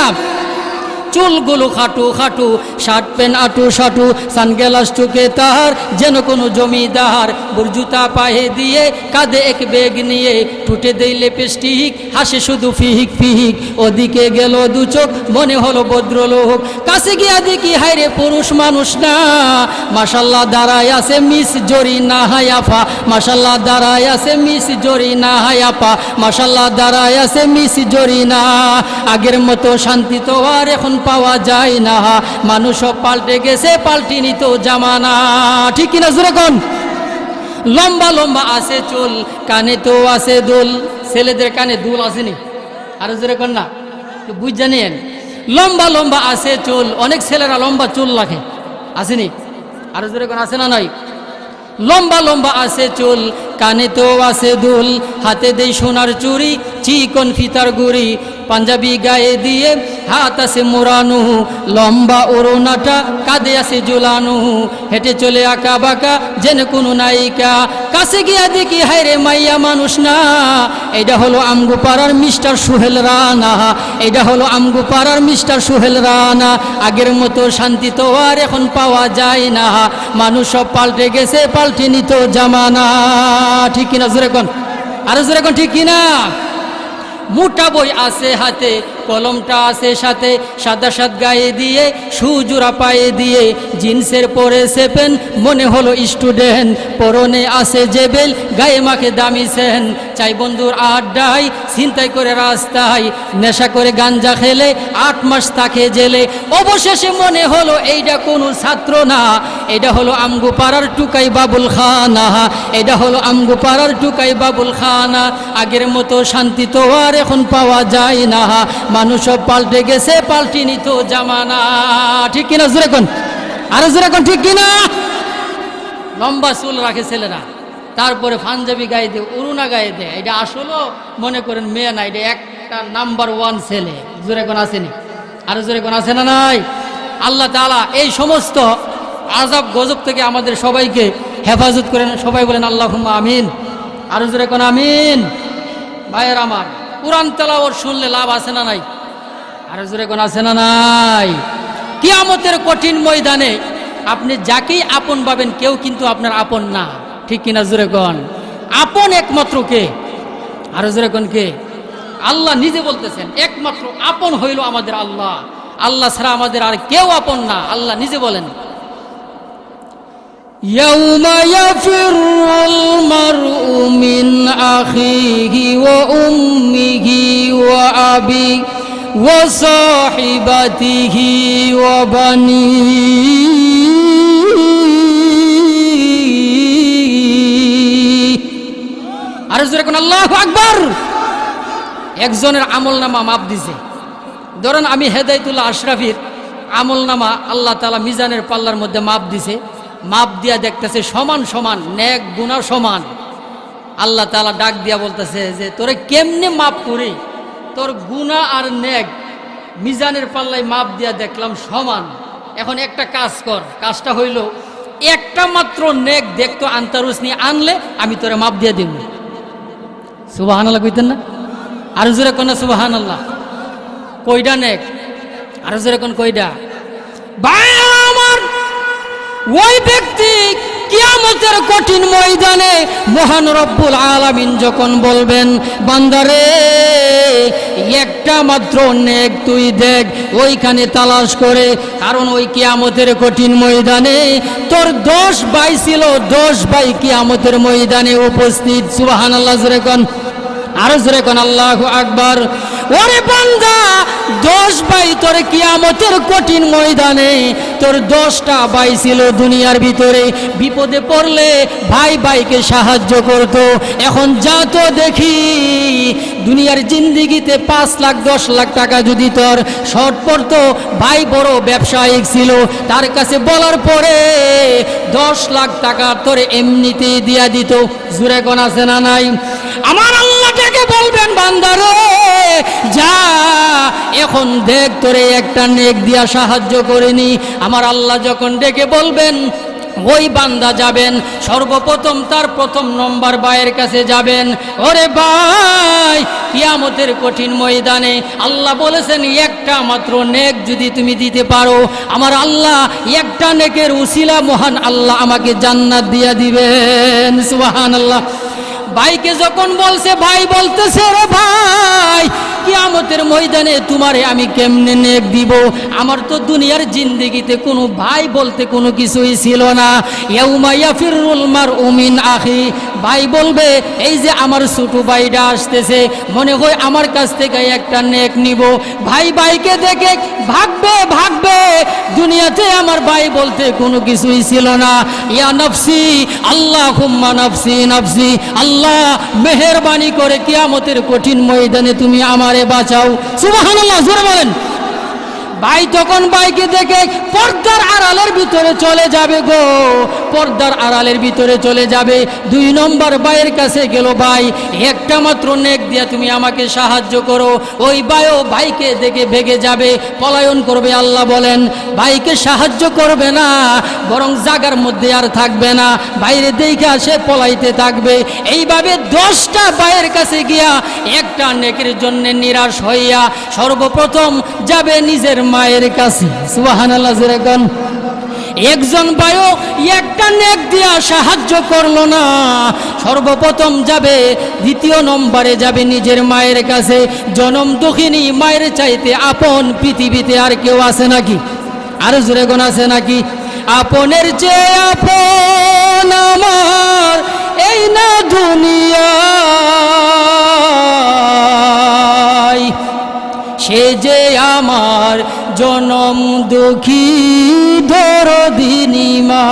চুলগুলো খাটু খাটু, শার্ট প্যান্ট আটু সাটু, সানগ্লাস চোখে তার যেন কোনো জমিদার। বুরজুতা পায়ে দিয়ে কাঁধে এক ব্যাগ নিয়ে, ঠুটে দেই লিপস্টিক, হাসে শুধু ফিহিক ফিহিক। ওদিকে গেল দু চোখ, মনে হলো ভদ্রলোক। কাছে গিয়া দেখি হায়রে পুরুষ মানুষ না, মাশাল্লাহ দাঁড়ায় আছে মিস জরিনা হায়াফা, মাশাল্লাহ দাঁড়ায় আছে মিস জরিনা হায়াফা, মাশাল্লাহ দাঁড়ায় আছে মিস জরিনা। আগের মতো শান্তি তো আর এখন পাওয়া যায় না, মানুষ সব পাল্টে গেছে, পাল্টে নিত জামানা। ঠিক কিনা? জোরে কোন? লম্বা লম্বা আছে চুল, কানে তো আছে দুল। ছেলেদের কানে দুল আসেনি? আরো জোরে কোন না? বুঝ জানেন, লম্বা লম্বা আছে চুল, অনেক ছেলেরা লম্বা চুল রাখে, আসেনি? আরো জোরে কোন? আছে না নাই? লম্বা লম্বা আছে চুল, কানে তো আছে দুল, হাতে দেই সোনার চুড়ি, চিকন ফিতার গুড়ি, পাঞ্জাবি গায়ে দিয়ে হাত আছে মোড়ানো, লম্বা ওড়নাটা কাঁধে আছে ঝুলানো, হেঁটে চলে আঁকা বাঁকা যেন কোনো নায়িকা। কাছে গিয়া দেখি হায়রে মাইয়া মানুষ না, এটা হলো আমগো পাড়ার মিস্টার সোহেল রানা, এটা হলো আমগো পাড়ার মিস্টার সোহেল রানা। আগের মতো শান্তি তো আর এখন পাওয়া যায় না, মানুষ সব পাল্টে গেছে, পাল্টে নিত জামানা। ঠিক কিনা? জোরে কোন? আরো জোরে কোন? ঠিক কিনা? মোটা বই আছে হাতে, কলমটা আছে সাথে, সাদা সাদ গায়ে দিয়ে, সুজোড়া পায়ে দিয়ে, জিন্সের পরেছে প্যান্ট, মনে হলো স্টুডেন্ট। পরনে আছে জেবেল, গায়ে মাখে দামি সেন। চাই বন্ধুর আড্ডায়, ছিনতাই করে রাস্তায়, নেশা করে গাঞ্জা খেলে 8 মাস থাকে জেলে। অবশেষে মনে হলো এইটা কোনো ছাত্র না, এটা হলো আমগো পাড়ার টুকাই বাবুল খানা, এটা হলো আমগো পাড়ার টুকাই বাবুল খানা। আগের মতো শান্তি তো আর এখন পাওয়া যায় না, মানুষ সব পাল্টে গেছে, পাল্টে নিত জামানা। ঠিক কিনা? জোরে কোন? আরো জোরে কোন? ঠিক কিনা? লম্বা চুল রাখে ছেলেরা, তারপরে পাঞ্জাবি গায়ে দেয়, উড়না গায়ে দেয়। এটা আসলে মনে করেন মেয়ে না, এটা একটা নাম্বার 1 ছেলে। জোরে কোন? আসেনি? আরো জোরে কোন? আছে না নাই? আল্লাহ তাআলা এই সমস্ত আযাব গজব থেকে আমাদের সবাইকে হেফাজত করেন। সবাই বলেন আল্লাহুম্মা আমিন। আরো জোরে কোন? আমিন। ভাইয়ের আমার, কোরআন তেলাওয়াত শুনলে লাভ আছে না নাই? আর জোরে কোন আছে না নাই? কিয়ামতের কঠিন ময়দানে আপনি যাকেই আপন ভাবেন কেউ কিন্তু আপনার আপন না, ঠিক কিনা জোরে কোন? আপন একমাত্র কে? আর জোরে কোন কে? আল্লাহ নিজে বলতেছেন একমাত্র আপন হইল আমাদের আল্লাহ, আল্লাহ ছাড়া আমাদের আর কেউ আপন না। আল্লাহ নিজে বলেন ইয়াউমা ইয়াফিরুল মারউ মিন আখিহি ওয়া উম্মিহি ওয়া আবি ওয়া সাহিবাতিহি ওয়া বানিহি। আর জোরে কোন আল্লাহু আকবার। একজনের আমলনামা মাপ দিছে। ধরেন আমি হেদায়েতুল্লাহ আশরাফির আমলনামা আল্লাহ তাআলা মিজানের পাল্লার মধ্যে মাপ দিছে, মাপ দিয়া দেখতেছে সমান সমান, নেক গুনাহ সমান। আল্লাহ তাআলা ডাক দিয়া বলতেছে যে তোরে কেমনে মাপ করি, তোর গুনাহ আর নেক মিজানের পাল্লায় মাপ দিয়া দেখলাম সমান। এখন একটা কাজ কর, কাজটা হইল একটা মাত্র নেক দেখতো আন্তারুস নিয়ে আনলে আমি তোরে মাপ দিয়া দিব। সুবহানাল্লাহ কইতেন না? আর জোরে কোন সুবহানাল্লাহ। কয়টা নেক? আর জোরে কোন কয়টা? ভাই আমার, ওই ব্যক্তি কিয়ামতের কঠিন ময়দানে মহান রব্বুল আলামিন যখন বলবেন বান্দারে একটা মাত্র নেক তুই দেখ, ওইখানে তালাশ করে, কারণ ওই কিয়ামতের কঠিন ময়দানে তোর 10 ভাই ছিল, 10 ভাই কিয়ামতের ময়দানে উপস্থিত। সুবহানাল্লাহ জোরে কোন, আরো জোরে কোন আল্লাহু আকবার। ওরে বান্দা 10 ভাই তোর কিয়ামতের কঠিন ময়দানে, তোর 10টা ভাই ছিল দুনিয়ার ভিতরে, বিপদে পড়লে ভাই ভাইকে সাহায্য করত। এখন যা তো দেখি দুনিয়ার জিন্দিগিতে 5 লাখ 10 লাখ টাকা যদি তোর শর্ট পড়তো, ভাই বড় ব্যবসায়িক ছিল, তার কাছে বলার পরে 10 লাখ টাকা তোর এমনিতেই দিয়া দিত। জোরে কোন আছে না নাই? আমার আল্লাহটাকে বলবেন বান্দারে যা এখন দেখ তোরে একটা নেক দিয়া সাহায্য করিনি। আমার আল্লাহ যখন ডেকে বলবেন ওই বান্দা যাবেন, সর্বপ্রথম তার প্রথম নম্বর ভাইয়ের কাছে যাবেন। ওরে ভাই কিয়ামতের কঠিন ময়দানে আল্লাহ বলেছেন একটা মাত্র নেক যদি তুমি দিতে পারো, আমার আল্লাহ একটা নেকের উসিলা মহান আল্লাহ আমাকে জান্নাত দিয়া দিবেন। সুবহানাল্লাহ। ভাইকে যখন বলছে, ভাই বলতেছে রে ভাই কিয়ামতের ময়দানে তোমারে আমি কেমনে নেক দিব, আমার তো দুনিয়ার জিন্দেগিতে কোনো ভাই বলতে কোনো কিছুই ছিল না। ইয়াউমা ইয়াফিরুল মারউ মিন আখি, ভাই বলবে এই যে আমার ছোট ভাইটা আসতেছে, মনে হয় আমার কাছ থেকে একটা নেক নিব। ভাই ভাইকে দেখে ভাগবে ভাগবে, দুনিয়াতে আমার ভাই বলতে কোনো কিছুই ছিল না। ইয়া নফসি আল্লাহুম্মা নফসি নফসি, আল্লাহ মেহেরবানি করে কিয়ামতের কঠিন ময়দানে তুমি আমারে বাঁচাও। সুবহানাল্লাহ জোরে বলেন। ভাই তখন ভাইকে দেখে পর্দার আড়ালের ভিতরে চলে যাবে গো, পর্দার আড়ালের ভিতরে চলে যাবে। 2 নম্বর ভাইয়ের কাছে গেল, ভাই একটা মাত্র নেক দিয়া তুমি আমাকে সাহায্য করো। ওই ভাইও ভাইকে দেখে ভেগে যাবে, পলায়ন করবে। আল্লাহ বলেন ভাইকে সাহায্য করবে না, বরং জাগার মধ্যে আর থাকবে না, বাইরে দেখে সে পলাইতে থাকবে। এইভাবে 10টা ভাইয়ের কাছে গিয়া একটা নেকের জন্য নিরাশ হইয়া সর্বপ্রথম যাবে নিজের মায়ের কাছে। সুবহানাল্লাহ জোরে কোন। একজন ভাইও একটা নেক দিয়া সাহায্য করলো না, সর্বপ্রথম যাবে, দ্বিতীয় নম্বরে যাবে নিজের মায়ের কাছে। জনম দুঃখিনী মায়ের চাইতে আপন পৃথিবীতে আর কেউ আছে নাকি? আর জোরে কোন আছে নাকি? আপনের চেয়ে আপন আমার এই না দুনিয়ায়, সে যে আমার জনম দুঃখী দরদিনী মা।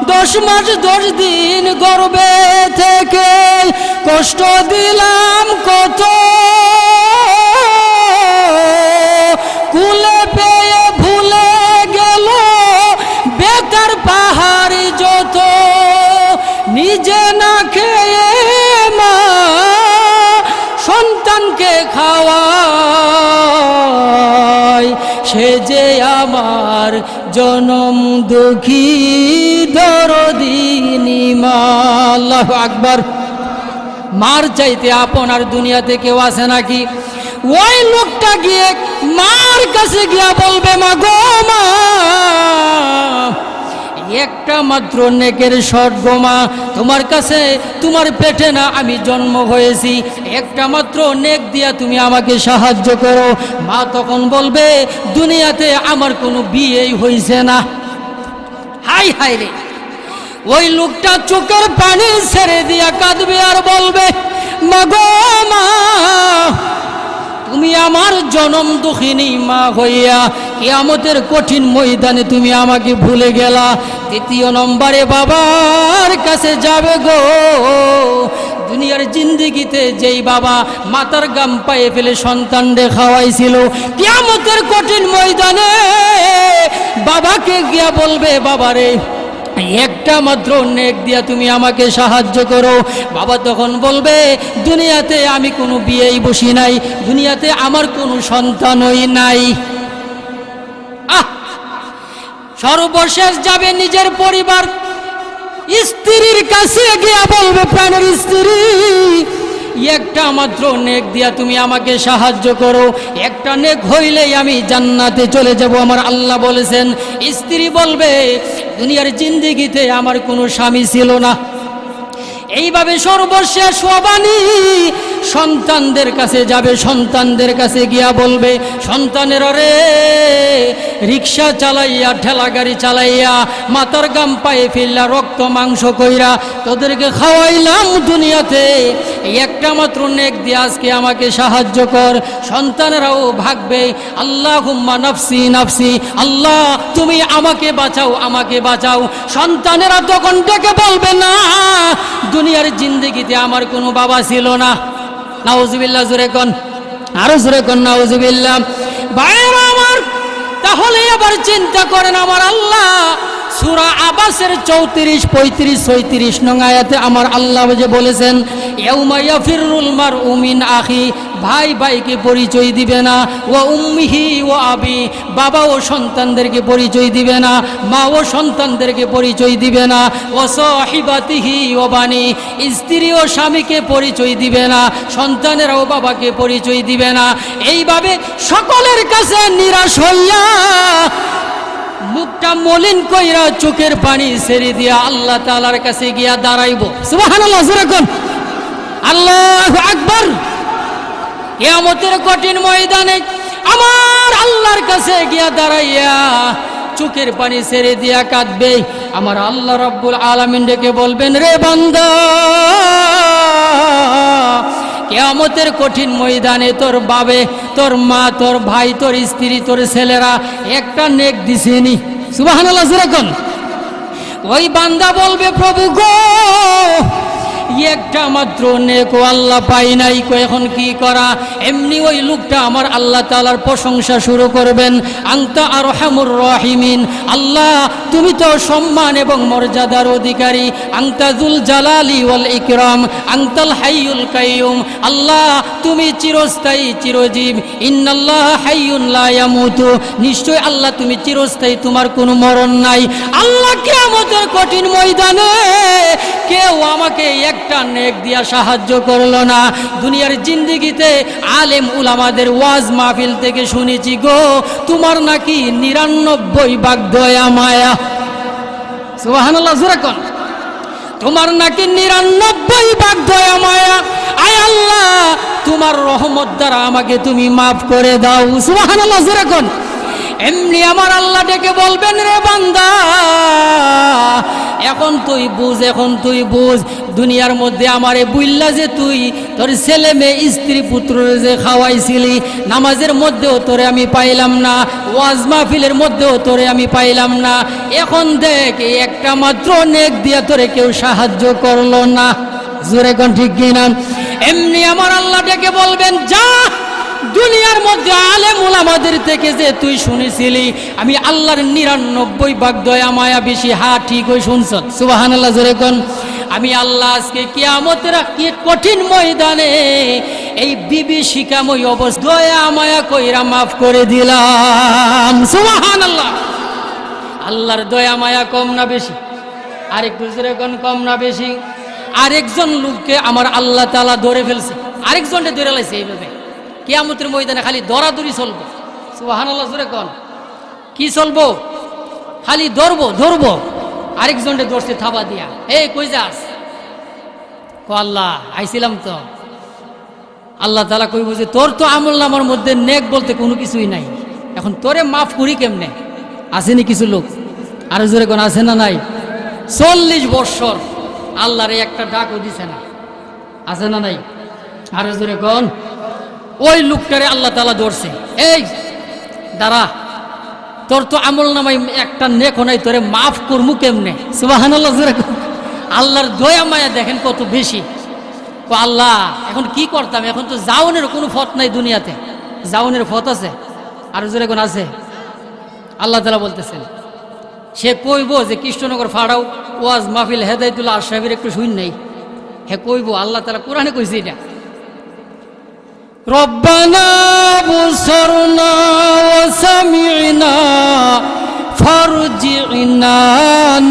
10 মাস 10 দিন গর্ভে থেকে কষ্ট দিলাম কত, কুলে পেয়ে ভুলে গেল বেকার পাহাড়ি যত, নিজে না খেয়ে মা সন্তানকে খাওয়ায়, সে যে আমার জনম দুঃখী দরদিনী মা। আল্লাহু আকবার। মার চাইতে আপন আর দুনিয়াতে কেউ আছে নাকি? ওই লোকটা গিয়ে মার কাছে গিয়া বলবে, মা গো মা, একটা মাত্র নেকের শর্ট গো মা, তোমার কাছে তোমার পেটে না আমি জন্ম হয়েছি, একটা মাত্র নেক দিয়া তুমি আমাকে সাহায্য করো। মা তখন বলবে, দুনিয়াতে আমার কোনো বিয়েই হয়েছে না। হাই হাই রে, ওই লোকটা চোখের পানি ছেড়ে দিয়া কাঁদবে আর বলবে, মা গো মা, তুমি আমার জনম দুঃখিনী মা হইয়া কিয়ামতের কঠিন ময়দানে তুমি আমাকে ভুলে গেলা। দ্বিতীয় নম্বরে বাবার কাছে যাবে গো। দুনিয়ার জিন্দেগিতে যেই বাবা মাথার গাম পায়ে ফেলে সন্তানরে খাওয়াইছিল, কিয়ামতের কঠিন ময়দানে বাবাকে গিয়া বলবে, বাবারে একটা মাত্র নেক দিয়া তুমি আমাকে সাহায্য করো। বাবা তখন বলবে, দুনিয়াতে আমি কোনো বিয়েই বসি নাই, দুনিয়াতে আমার কোনো সন্তানই নাই। সর্বশেষ যাবে নিজের পরিবার, স্ত্রীর কাছে গিয়া বলবে, প্রাণের স্ত্রী, একটা মাত্র নেক দিয়া তুমি আমাকে সাহায্য করো, একটা নেক হইলেই আমি জান্নাতে চলে যাব, আমার আল্লাহ বলেছেন। স্ত্রী বলবে, দুনিয়ার জিন্দেগিতে আমার কোনো স্বামী ছিল না। এইভাবে সর্বশেষ সোবানি সন্তানদের কাছে যাবে, সন্তানদের কাছে গিয়া বলবে, সন্তানের রে, রিক্সা চালাইয়া ঠেলা গাড়ি চালাইয়া মাথার গাম পায়ে ফেললা রক্ত মাংস কইরা তোদেরকে খাওয়াইলাম দুনিয়াতে, একটা মাত্র নেক দিয়ে আজকে আমাকে সাহায্য কর। সন্তানেরাও ভাগবে, আল্লাহুম্মা নাফসি নাফসি, আল্লাহ তুমি আমাকে বাঁচাও, আমাকে বাঁচাও। সন্তানেরা তখন ডেকে বলবে, না, দুনিয়ার জিন্দেগিতে আমার কোনো বাবা ছিল না। নাউজুবিল্লাহ, জোরে কোন, আরো জোরে কোন নাউজুবিল্লাহ। ভাইরা আমার, তাহলে আবার চিন্তা করেন, আমার আল্লাহ সূরা আবাসের 34, 35, 36 নং আয়াতে আমার আল্লাহ যে বলেছেন, ইয়াউমা ইয়াফিরুল মারউ মিন আখি, ভাই ভাইকে পরিচয় দিবে না, ওয়া উম্মিহি ওয়া আবি, বাবা ও সন্তানদেরকে পরিচয় দিবে না, মা ও সন্তানদেরকে পরিচয় দিবে না, ওয়া সাহিবাতিহি ওয়া বানি, স্ত্রী ও স্বামীকে পরিচয় দিবে না, সন্তানেরাও বাবাকে পরিচয় দিবে না। এইভাবে সকলের কাছে নিরাশ হইয়া মুখটা মলিন কইরা চোখের পানি ছেড়ে দিয়া আল্লাহ তাআলার কাছে গিয়া দাঁড়াইব। সুবহানাল্লাহ, জোরে কোন আল্লাহু আকবার। কিয়ামতের কঠিন ময়দানে আমার আল্লাহর কাছে গিয়া দাঁড়াইয়া চোখের পানি ছেড়ে দিয়া কাঁদবে। আমার আল্লাহ রাব্বুল আলামিন ডেকে বলবেন, রে বান্দা, কিয়ামতের কঠিন ময়দানে তোর বাবে, তোর মা, তোর ভাই, তোর স্ত্রী, তোর ছেলেরা একটা নেক দিছেনি। সুবহানাল্লাহ, জোরে কোন। ওই বান্দা বলবে, প্রভু গো, একটা মাত্র নেক ও আল্লাহ পাই নাই, এখন কি করা? এমনি ওই লোকটা আমার আল্লাহ তাআলার প্রশংসা শুরু করবেন, আনতা আরহামুর রাহিমিন, আল্লাহ তুমি তো সম্মান এবং মর্যাদার অধিকারী, আনতা যুল জালালি ওয়াল ইকরাম, আনতাল হাইয়ুল কাইয়ুম, আল্লাহ তুমি চিরস্থায়ী চিরজীব, ইন্নাল্লাহ হাইয়ুন লা ইয়ামুতু, নিশ্চয় আল্লাহ তুমি চিরস্থায়ী, তোমার কোনো মরণ নাই। আল্লাহ কিয়ামতের কঠিন ময়দানে কেউ আমাকে একটা নেক দিয়া সাহায্য করলো না। দুনিয়ার জিন্দেগিতে আলেম উলামাদের ওয়াজ মাহফিল থেকে শুনেছি গো, তোমার নাকি 99 ভাগ দয়া মায়া। সুবহানাল্লাহ, জোরে কোন। তোমার নাকি 99 ভাগ দয়া মায়া। আয় আল্লাহ, তোমার রহমত দ্বারা আমাকে তুমি মাফ করে দাও। সুবহানাল্লাহ, জোরে কোন। এমনি আমার আল্লাহ ডেকে বলবেন, রে বান্দা, এখন তুই বুঝ, এখন তুই বুঝ, দুনিয়ার মধ্যে আমারে বুইল্লা যে তুই তোর ছেলে মেয়ে স্ত্রী পুত্র যে খাওয়াইছিলি, নামাজের মধ্যেও তোরে আমি পাইলাম না, ওয়াজ মাহফিলের মধ্যেও তোরে আমি পাইলাম না, এখন দেখ একটা মাত্র নেক দিয়া তোরে কেউ সাহায্য করলো না। জোরে কোন ঠিক কিনা? এমনি আমার আল্লাহ ডেকে বলবেন, যা, দুনিয়ার মধ্যে আলেম উলামাদের থেকে যে তুই শুনেছিলি আমি আল্লাহর 99 ভাগ দয়া মায়া বেশি, হ্যাঁ ঠিক ওই শুনছ। সুবহানাল্লাহ, জোরে কোন। আমি আল্লাহ আজকে কিয়ামতের কঠিন ময়দানে এই বিভীষিকাময় অবস্থা দয়া মায়া কইরা মাফ করে দিলাম। সুবহানাল্লাহ। আল্লাহর দয়া মায়া কম না বেশি? আরেকটু জোরে কোন, কম না বেশি? আরেকজন লোককে আমার আল্লাহ তাআলা ধরে ফেলছে, আরেকজনকে ধরে লাইছে এইভাবে। কিয়ামতের ময়দানে খালি দরাদরি চলবো। সুবহানাল্লাহ, জোরে কোন কি চলবো? খালি ধরবো আরেকজনকে ধরছে থাবা দিয়া, এই কই যাস? কো আল্লাহ আইছিলাম তো। আল্লাহ তাআলা কইব যে তোর তো আমল নামার মধ্যে নেক বলতে কোনো কিছুই নাই, এখন তোরে মাফ করি কেমনে? আসেনি কিছু লোক? আরো জোরে কোন আছে না নাই? 40 বৎসর আল্লাহরে একটা ডাকও দিছে না, আছে না নাই? আরো জোরে কোন। ওই লোকটারে আল্লাহ তাআলা ধরছে, এই দাঁড়া, তোর তো আমল নামাই একটা নেক নাই, তোরে মাফ করমু কেমনে? সুবহানাল্লাহ, জোরে কোন। আল্লাহর দয়া মায়া দেখেন কত বেশি। ও আল্লাহ এখন কি করতাম? এখন তো জাউনের কোনো পথ নাই দুনিয়াতে, জাউনের পথ আছে? আর জোরে কোন আছে? আল্লাহ তাআলা বলতেছেন, সে কইব যে কৃষ্ণনগর ফাড়াও ওয়াজ মাহফিল হেদায়েতুল আশরাফির একটু শুন নাই, হে কইব। আল্লাহ তাআলা কোরআনে কইছে এটা, রব্বানা বুসরনা ওয়া সামি'না ফারজি'না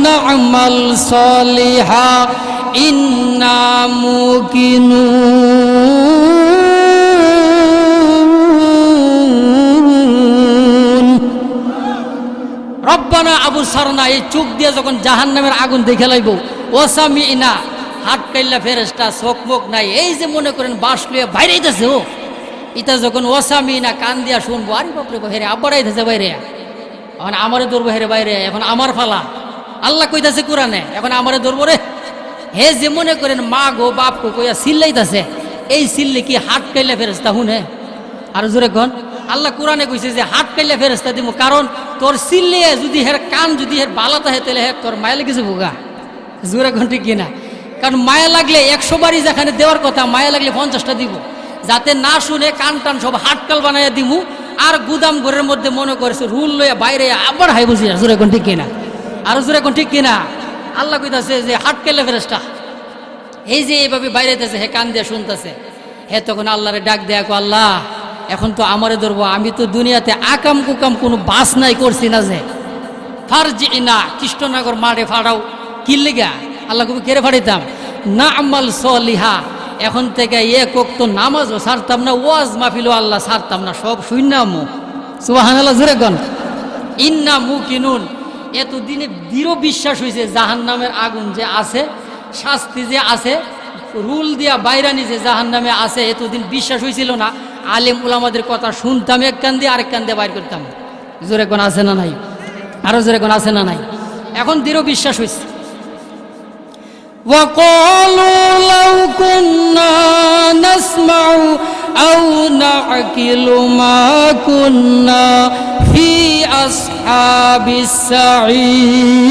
না'মাল সালিহা ইন্না মুকিনুন। রব্বানা আবু সারনা, এই চোখ দিয়ে যখন জাহান্নামের আগুন দেখে লাইব, ওয়াসামিনা হাত কাইল্লা ফেরেশতা চোখ মুখ নাই, এই যে মনে করেন বাস লইয়া বাইরে আইতাছে, ও ইটা যখন ওয়াসামিনা কান দিয়া শুনবো, আরে বাপরে হেরে আবার আইতাছে বাইরে, এখন আমারে ধরবো হেরে বাইরে, এখন আমার ফালা। আল্লাহ কইতাছে কোরআনে, এখন আমারে ধরবো রে। হে যে মনে করেন মা গো বাপ গো কইয়া চিল্লাইতাছে, এই চিল্লে কি হাত কাইল্লা ফেরেশতা শুনে? আর জোরে কোন। আল্লাহ কোরআনে কইছে যে হাত কাইল্লা ফেরেশতা দিব, কারণ তোর চিল্লে যদি হের কান যদি হের বালা থাকে তাহলে হে তোর মায়া লেগেছে বোগা। জোরে কোন ঠিক কিনা? কারণ মায়া লাগলে 100 বারই যেখানে দেওয়ার কথা, মায়া লাগলে 50টা দিব, যাতে না শুনে কান টান সব হাটকাল বানাইয়া দিমু। আর গুদাম ঘরের মধ্যে মনে করেছে রুল লইয়া বাইরে আবার হাই বুঝি। জোরে কোন ঠিক কিনা? আর জোরে কোন ঠিক কিনা? আল্লাহ কইতাছে যে হাট কাইল্লা ফেরেশতা এই যে এইভাবে বাইরে যাচ্ছে, হে কান দিয়ে শুনতেছে, হে তখন আল্লাহরে ডাক দেয়া, কো আল্লাহ এখন তো আমারে ধরবো, আমি তো দুনিয়াতে আকাম কুকাম কোনো বাস নাই করছি না, যে ফারজি'না কৃষ্ণনগর মাঠে ফাড়াও কি লিগা? আল্লাহ কবি কেড়ে ফাড়িতাম না আমাল সলিহা, এখন থেকে এক ওয়াক্ত নামাজও ছাড়তাম না, ওয়াজ মাহফিলও আল্লাহ ছাড়তাম না, সব শুননামু। সুবহানাল্লাহ, জোরে কোন। ইন্না মুকিনুন, এতদিনে দৃঢ় বিশ্বাস হয়েছে জাহান্নামের আগুন যে আছে, শাস্তি যে আছে, রুল দিয়া বাইরানি যে জাহান্নামে আছে, এতদিন বিশ্বাস হয়েছিল না। আলেম উলামাদের কথা শুনতাম এক কান দিয়ে, আরেক কান দিয়ে বাইর করতাম। জোরে কোন আছে না নাই? আরো জোরে কোন আছে না নাই? এখন দৃঢ় বিশ্বাস হয়েছে। وَقَالُوا لَوْ كُنَّا نَسْمَعُ أَوْ نَعْقِلُ مَا كُنَّا فِي أَصْحَابِ السَّعِيرِ।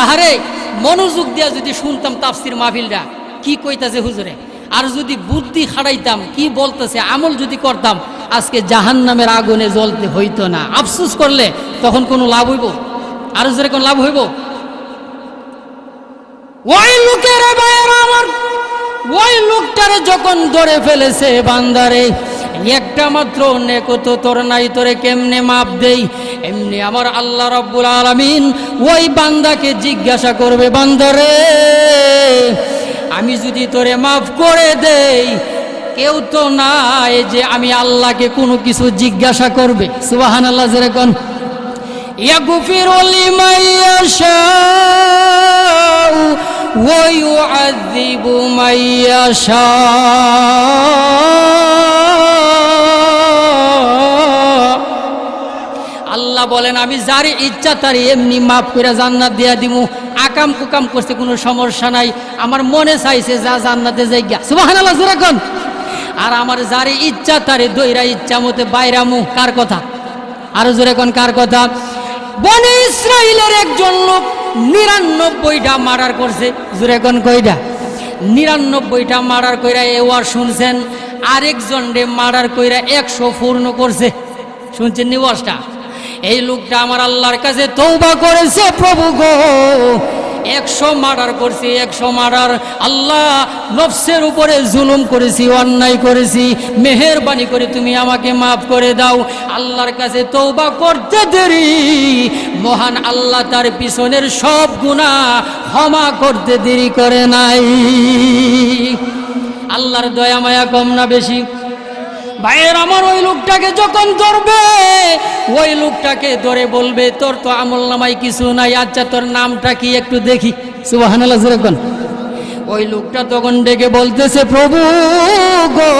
আহারে মনোযোগ দিয়া যদি শুনতাম তাফসির মাহফিলটা কি কইতাছে হুজুরে, আর যদি বুদ্ধি খাড়াইতাম কি বলতেছে, আমল যদি করতাম, আজকে জাহান্নামের আগুনে জ্বলতে হইতো না। আফসোস করলে তখন কোনো লাভ হইব? আর জোরে কোন লাভ হইব? ওই লোকের আমার ওই লোকটারে যখন ধরে ফেলেছে বান্দারে, একটা মাত্র নেক তো তোর নাই, তোরে কেমনে মাপ দেই? এমনি আমার আল্লাহ রাব্বুল আলামিন ওই বান্দাকে জিজ্ঞাসা করবে, বান্দারে আমি যদি তোরে মাফ করে দেই, কেউ তো নাই যে আমি আল্লাহকে কোনো কিছু জিজ্ঞাসা করবে। সুবহানাল্লাহ, যেরকম ইয়াগফিরু লিমান ইয়াশাউ ওয়া ইউআযযিবু মান ইয়াশাউ। আল্লাহ বলেন আমি যারে ইচ্ছা তারে এমনি মাফ করে জান্নাত দিয়া দিমু। আকাম কুকাম করতে কোনো সমস্যা নাই, আমার মনে চাইছে যা জান্নাতে যাই গিয়া। সুবহানাল্লাহ, যেরকম। আর আমার যারে ইচ্ছা তারে দইরা ইচ্ছা মতে বাইরামু। কার কথা? আরো জোরে কোন কার কথা? বনি ইসরাইলের একজন লোক 99টা মার্ডার করছে। জোরে কোন কয়টা? 99টা মার্ডার কইরা এওয়ার শুনছেন। আরেকজন রে মার্ডার কইরা 100 পূর্ণ করছে। শুনছেন নিওয়াজটা? এই লোকটা আমার আল্লাহর কাছে তওবা করেছে, প্রভু গো 100 মার্ডার করছি, 100 মার্ডার। আল্লাহ, নফসের উপরে জুলুম করেছি, অন্যায় করেছি, মেহেরবানি করে তুমি আমাকে মাফ করে দাও। আল্লাহর কাছে তওবা করতে দেরি, মহান আল্লাহ তার পিছনের সব গুনাহ ক্ষমা করতে দেরি করে নাই। আল্লাহর দয়া মায়া কম না বেশি? ভাইয়ের আমার, ওই লোকটাকে যখন ধরবে, ওই লোকটাকে ধরে বলবে, তোর তো আমল নামায় কিছু নাই, আচ্ছা তোর নামটা কি একটু দেখি। সুবহানাল্লাহ জোরে কোন। ওই লোকটা তখন ডেকে বলতেছে, প্রভু গো,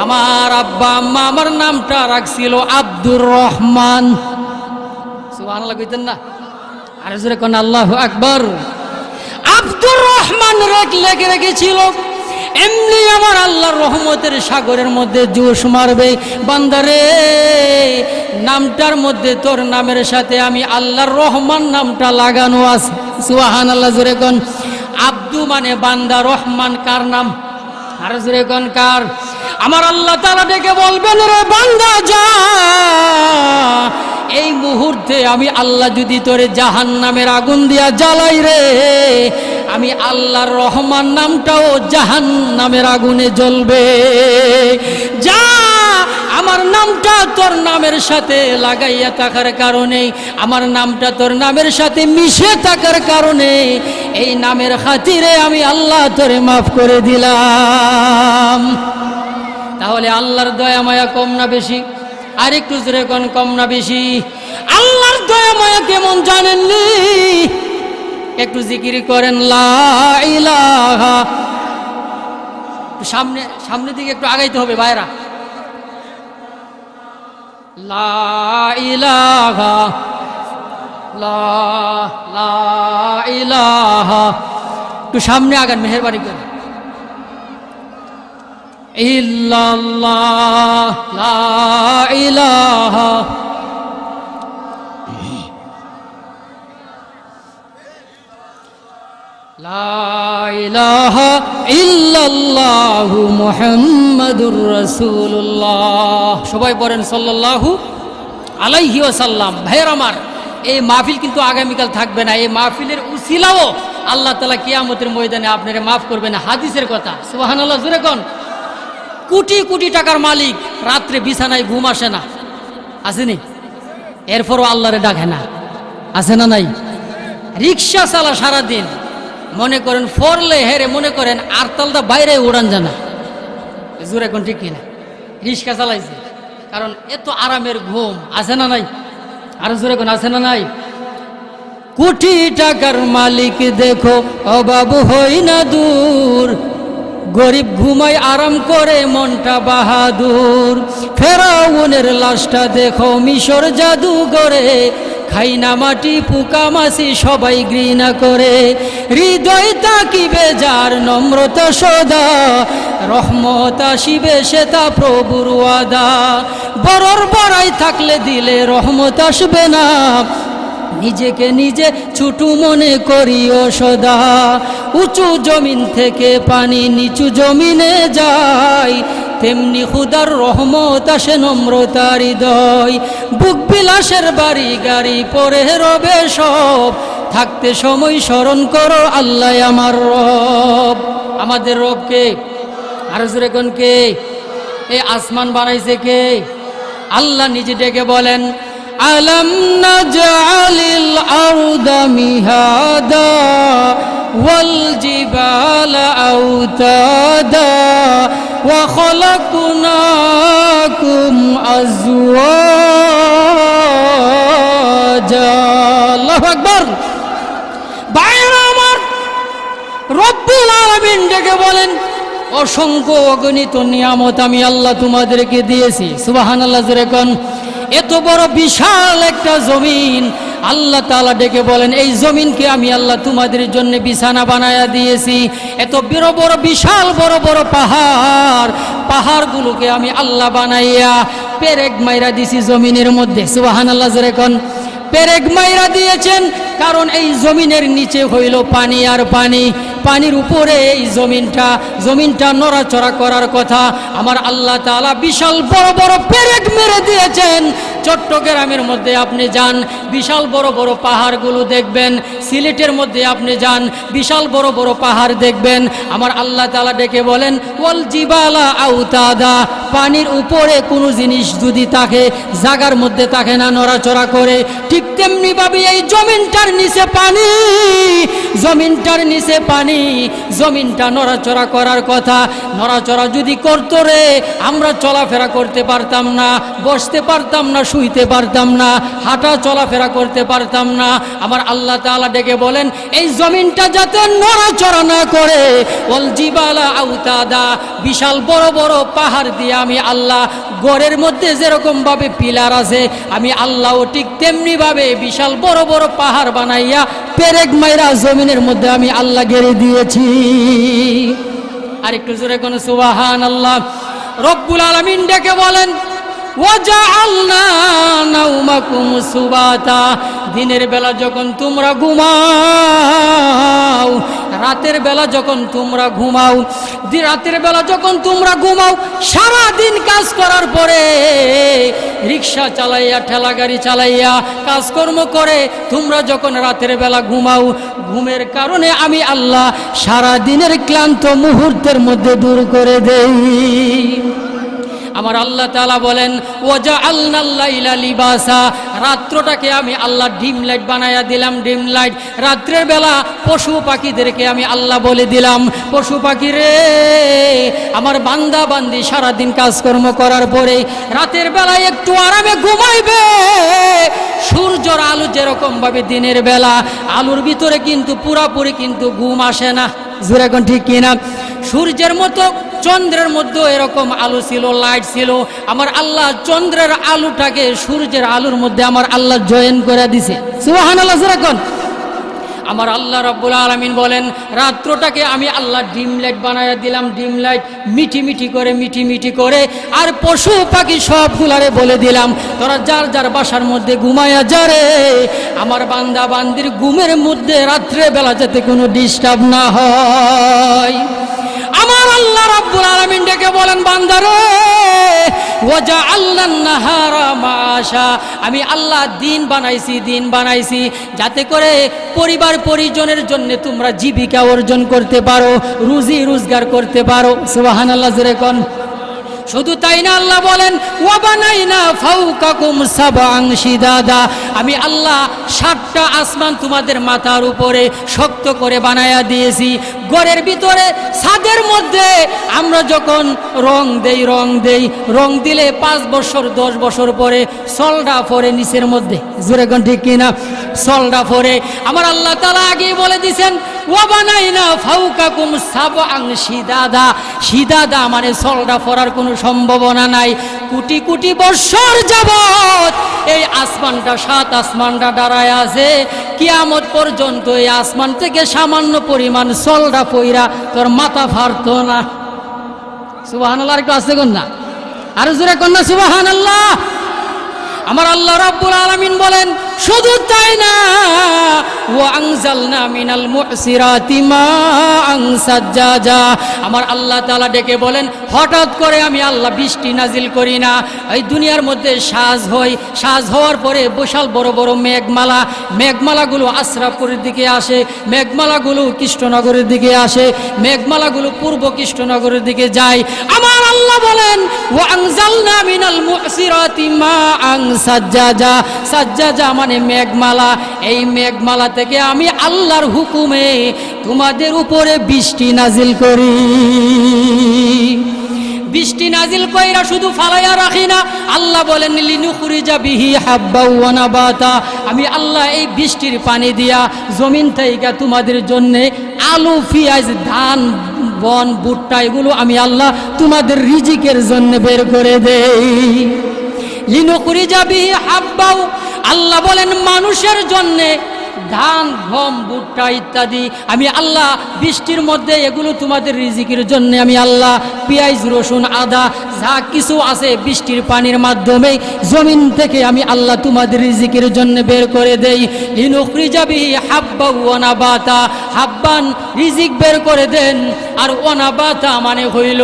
আমার আব্বা আম্মা আমার নামটা রাখছিল আব্দুর রহমান। সুবহানাল্লাহ কইতেন না? আরে জোরে কোন আল্লাহু আকবার। আব্দুর রহমান লেখে রেখেছিল, এমনি আমার আল্লাহর রহমতের সাগরের মধ্যে জোশ মারবে। বান্দারে, নামটার মধ্যে তোর নামের সাথে আমি আল্লাহর রহমান নামটা লাগানো আছে। সুবহানাল্লাহ জোরে কোন। আব্দু মানে বান্দা, রহমান কার নাম? আর জোরে কোন কার? আমার আল্লাহ তাআলা ডেকে বলবেন, রে বান্দা যা, এই মুহূর্তে আমি আল্লাহ যদি তোরে জাহান্নামের আগুন দিয়া জ্বালাই রে, আমি আল্লাহর রহমান নামটাও জাহান্নামের আগুনে জ্বলবে। যা, আমার নামটা তোর নামের সাথে লাগাইয়া থাকার কারণে, আমার নামটা তোর নামের সাথে মিশে থাকার কারণে, এই নামের খাতিরে আমি আল্লাহ তোরে মাফ করে দিলাম। তাহলে আল্লাহর দয়া মায়া কম না বেশি? আর একটু জোরে কোন, কম না বেশি? আল্লাহর দয়া মায়া কেমন জানেননি? একটু জিকির করেন, লা ইলাহা। সামনের দিকে একটু আগাইতে হবে ভাইরা। লা ইলাহা, লা ইলাহা। একটু সামনে আগান মেহেরবানি করে। ইল্লাল্লাহ, লা ইলাহা। লা ইলাহা ইল্লাল্লাহু মুহাম্মাদুর রাসূলুল্লাহ। সবাই পড়েন সাল্লাল্লাহু আলাইহি ওয়াসাল্লাম। ভাইয়ের আমার, এই মাহফিল কিন্তু আগামীকাল থাকবে না। এই মাহফিলের উসিলাও আল্লাহ তাআলা কিয়ামতের ময়দানে আপনারে মাফ করবেন। হাদিসের কথা, সুবহানাল্লাহ জোরে কোন। কোটি কোটি টাকার মালিক, রাত্রে বিছানায় ঘুম আসে না, আসেনি? এরপরও আল্লাহরে ডাকে না, আছে না নাই? রিক্সা চালা সারাদিন, মনে করেন ফরলে হেরে, মনে করেন আরতালদা বাইরে উড়ান জানা, জোরে কোন ঠিক কিনা? রিক্সা চালাইছে কারণ এত আরামের ঘুম, আছে না নাই? আর জোরে কোন, আছে না নাই? কোটি টাকার মালিক দেখো, অভাব হই না দূর, গরিব ঘুমায় আরাম করে মনটা বাহাদুর। ফেরাউনের লাশটা দেখো মিশর জাদুঘরে, খাই না মাটি পোকা মাছি সবাই ঘৃণা করে। হৃদয় তাকিবে যার নম্রতা সদা, রহমত আসিবে সে তা প্রভুর ওয়াদা। বড়র বড়াই থাকলে দিলে রহমত আসবে না, নিজেকে নিজে ছোট মনে করিও সদা। উঁচু জমিন থেকে পানি নিচু জমিনে যায়, তেমনি খুদার রহমত আসে নম্রতার হৃদয়। বুক বিলাসের বাড়ি গাড়ি পরে রবে সব, থাকতে সময় স্মরণ করো আল্লাহ আমার রব। আমাদের রবকে, আর জোরে কোন কে? এই আসমান বানাইছে কে? আল্লাহ নিজে ডেকে বলেন, আলম নাজআলিল আরদা মিহাদা ওয়াল জিবালা আওতাদা ওয়া খালাকনাকুম আজওয়াজা। আল্লাহু আকবার। ভাইরা আমার, রব্বুল আলামিন ডেকে বলেন, অসংখ্য অগণিত নিয়ামত আমি আল্লাহ তোমাদেরকে দিয়েছি। সুবহানাল্লাহ জোরে কোন। এত বড় বিশাল একটা জমিন, আল্লাহ তাআলা ডেকে বলেন, এই জমিনকে আমি আল্লাহ তোমাদের জন্য বিছানা বানায়া দিয়েছি। এত বড় বড় বিশাল বড় বড় পাহাড়, পাহাড়গুলোকে আমি আল্লাহ বানাইয়া পেরেক মাইরা দিয়েছি জমিনের মধ্যে। সুবহানাল্লাহ জোরে কোন। পেরেক মাইরা দিয়েছেন কারণ এই জমিনের নিচে হইল পানি আর পানি, পানির উপরে এই জমিনটা নড়াচড়া করার কথা। আমার আল্লাহ তাআলা বিশাল বড় বড় পেরেক মেরে দিয়েছেন চট্টগ্রামের মধ্যে আপনি যান, বিশাল বড় বড় পাহাড়গুলো দেখবেন। সিলেটের মধ্যে আপনি যান, বিশাল বড় বড় পাহাড় দেখবেন। আমার আল্লাহ তাআলা ডেকে বলেন ওয়াল জিবালা আউতাদা, পানির উপরে কোনো জিনিস যদি থাকে, জায়গার মধ্যে থাকে না, নড়াচড়া করে। ঠিক তেমনি ভাবে এই জমিনটার নিচে পানি, জমিনটার নিচে পানি, জমিনটা নড়াচড়া করার কথা। নড়াচড়া যদি করতো রে, আমরা চলাফেরা করতে পারতাম না, বসতে পারতাম না, শুইতে পারতাম না, হাঁটা চলাফেরা করতে পারতাম না। আমার আল্লাহ তাআলা ডেকে বলেন এই জমিনটা যাতে নড়াচড়া না করে, ওয়াল জিবালা আউতাদা, বিশাল বড় বড় পাহাড় দিয়ে আমি আল্লাহ, গড়ের মধ্যে যেরকম ভাবে পিলার আছে, আমি আল্লাহও ঠিক তেমনি ভাবে বিশাল বড় বড় পাহাড় বানাইয়া পেরেক মাইরা জমিনের মধ্যে আমি আল্লাহ গেড়ে দিয়েছি। আর একটু জোরে কোন সুবহানাল্লাহ। রব্বুল আলামিন ডেকে বলেন ওয়াজআলনা নাওমাকুম সুবাতা, দিনের বেলা যখন তোমরা ঘুমাও, রাতের বেলা যখন তোমরা ঘুমাও, রাতের বেলা যখন তোমরা ঘুমাও, সারা দিন কাজ করার পরে রিক্সা চালাইয়া, ঠেলা গাড়ি চালাইয়া কাজকর্ম করে তোমরা যখন রাতের বেলা ঘুমাও, ঘুমের কারণে আমি আল্লাহ সারা দিনের ক্লান্ত মুহূর্তের মধ্যে দূর করে দেই। আমার আল্লাহ তাআলা বলেন ওয়াজআলনাল লাইলা লিবাসা, রাত্রটাকে আমি আল্লাহ ডিম লাইট বানায়া দিলাম, ডিম লাইট। রাত্রের বেলা পশু পাখিদেরকে আমি আল্লাহ বলে দিলাম, পশু পাখি রে, আমার বান্দা বান্দি সারাদিন কাজকর্ম করার পরে রাতের বেলায় একটু আরামে ঘুমাইবে। সূর্যের আলো যেরকম ভাবে দিনের বেলা, আলোর ভিতরে কিন্তু পুরাপুরি কিন্তু ঘুম আসে না, জোরে কোন ঠিক কিনা? সূর্যের মতো চন্দ্রের মধ্যে এরকম আলো ছিল, লাইট ছিল। আমার আল্লাহ চন্দ্রের আলোটাকে সূর্যের আলোর মধ্যে আমার আল্লাহ জয়েন করে দিছে, সুবহানাল্লাহ। যেরকম আমার আল্লাহ রাব্বুল আলামিন বলেন রাত্রটাকে আমি আল্লাহ ডিম লাইট বানায়া দিলাম, ডিম লাইট, মিটি মিটি করে, মিটি মিটি করে। আর পশু পাখি সবগুলারে বলে দিলাম তোরা যার যার বাসার মধ্যে ঘুমায়া যা রে, আমার বান্দা বান্দির ঘুমের মধ্যে রাত্রে বেলা যাতে কোনো ডিস্টার্ব না হয়। আমার আল্লাহ রাব্বুল আলামিন ডেকে বলেন বান্দারে ওয়াজআলনান নাহারা মাআশা, আমি আল্লাহ দিন বানাইছি, দিন বানাইছি যাতে করে পরিবার পরিজনের জন্য তোমরা জীবিকা অর্জন করতে পারো, রুজি রোজগার করতে পারো, সুবহানাল্লাহ। যেরকম শুধু তাই না, আল্লাহ বলেন ওয়াবানাইনা ফাওকাকুম সাবআন শিদাদা, আমি আল্লাহ 7টা আসমান তোমাদের মাথার উপরে শক্ত করে বানায়া দিয়েছি। ঘরের ভিতরে ছাদের মধ্যে আমরা যখন রং দেই, রং দিলে 5 বছর 10 বছর পরে সলডা পরে নিচের মধ্যে, জোরে কোন ঠিক কিনা? সলডা পরে। আমার আল্লাহ তাআলা আগেই বলে দিয়েছেন ওয়াবানাইনা ফাওকাকুম সাবআন শিদাদা, শিদাদা মানে সলডা পরার কোনো সম্ভাবনা নাই। কোটি কোটি বছর যাবত এই আসমানটা, 7 আসমানটা দাঁড়ায় আছে, কিয়ামত পর্যন্ত এই আসমান থেকে সামান্য পরিমাণ সলডা পইরা তোর মাথা ফাড়তো না, সুবহানাল্লাহ। একটু আসতে কোন না, আর জোরে কোন না সুবহানাল্লাহ। আমার আল্লাহ রাব্বুল আলামিন বলেন শুধু তাই না, ওয়া আনজালনা মিনাল মুসিরাতি মাআন সাজ্জাজা, আমার আল্লাহ তাআলা ডেকে বলেন হঠাৎ করে আমি আল্লাহ বৃষ্টি নাজিল করি না। এই দুনিয়ার মধ্যে সাজ হয়, সাজ হওয়ার পরে বিশাল বড় বড় মেঘমালা, মেঘমালাগুলো আশরাফপুরের দিকে আসে, মেঘমালাগুলো কৃষ্ণনগরের দিকে আসে, মেঘমালাগুলো পূর্ব কৃষ্ণনগরের দিকে যায়। আমার আল্লাহ বলেন ওয়া আনজালনা মিনাল মুসিরাতি মাআন সাজ্জাজা, সাজ্জাজা মানে মেঘমালা। এই মেঘমালা থেকে আমি আল্লাহর হুকুমে তোমাদের উপরে বৃষ্টি নাজিল করি। বৃষ্টি নাজিল কইরা শুধু ফালাইয়া রাখি না, আল্লাহ বলেন লিনুখরিজা বিহি হাব্বা ওয়া নাবাতা, আমি আল্লাহ এই বৃষ্টির পানি দিয়া জমিন থেকে তোমাদের জন্য আলু, পেঁয়াজ, ধান, বন, ভুট্টা এগুলো আমি আল্লাহ তোমাদের রিজিকের জন্য বের করে দেই। লিনুখরিজা বিহি হাব্বা, আল্লাহ বলেন মানুষের জন্য ধান, গম, ভুট্টা ইত্যাদি আমি আল্লাহ বৃষ্টির মধ্যে এগুলো তোমাদের রিজিকের জন্য আমি আল্লাহ পেঁয়াজ, রসুন, আদা যা কিছু আছে বৃষ্টির পানির মাধ্যমে জমিন থেকে আমি আল্লাহ তোমাদের রিজিকের জন্য বের করে দেই। লিনুখরিজা বিহি হাব্বা ওয়া নাবাতা, হাব্বান রিজিক বের করে দেন, আর ওয়া নাবাতা মানে হইল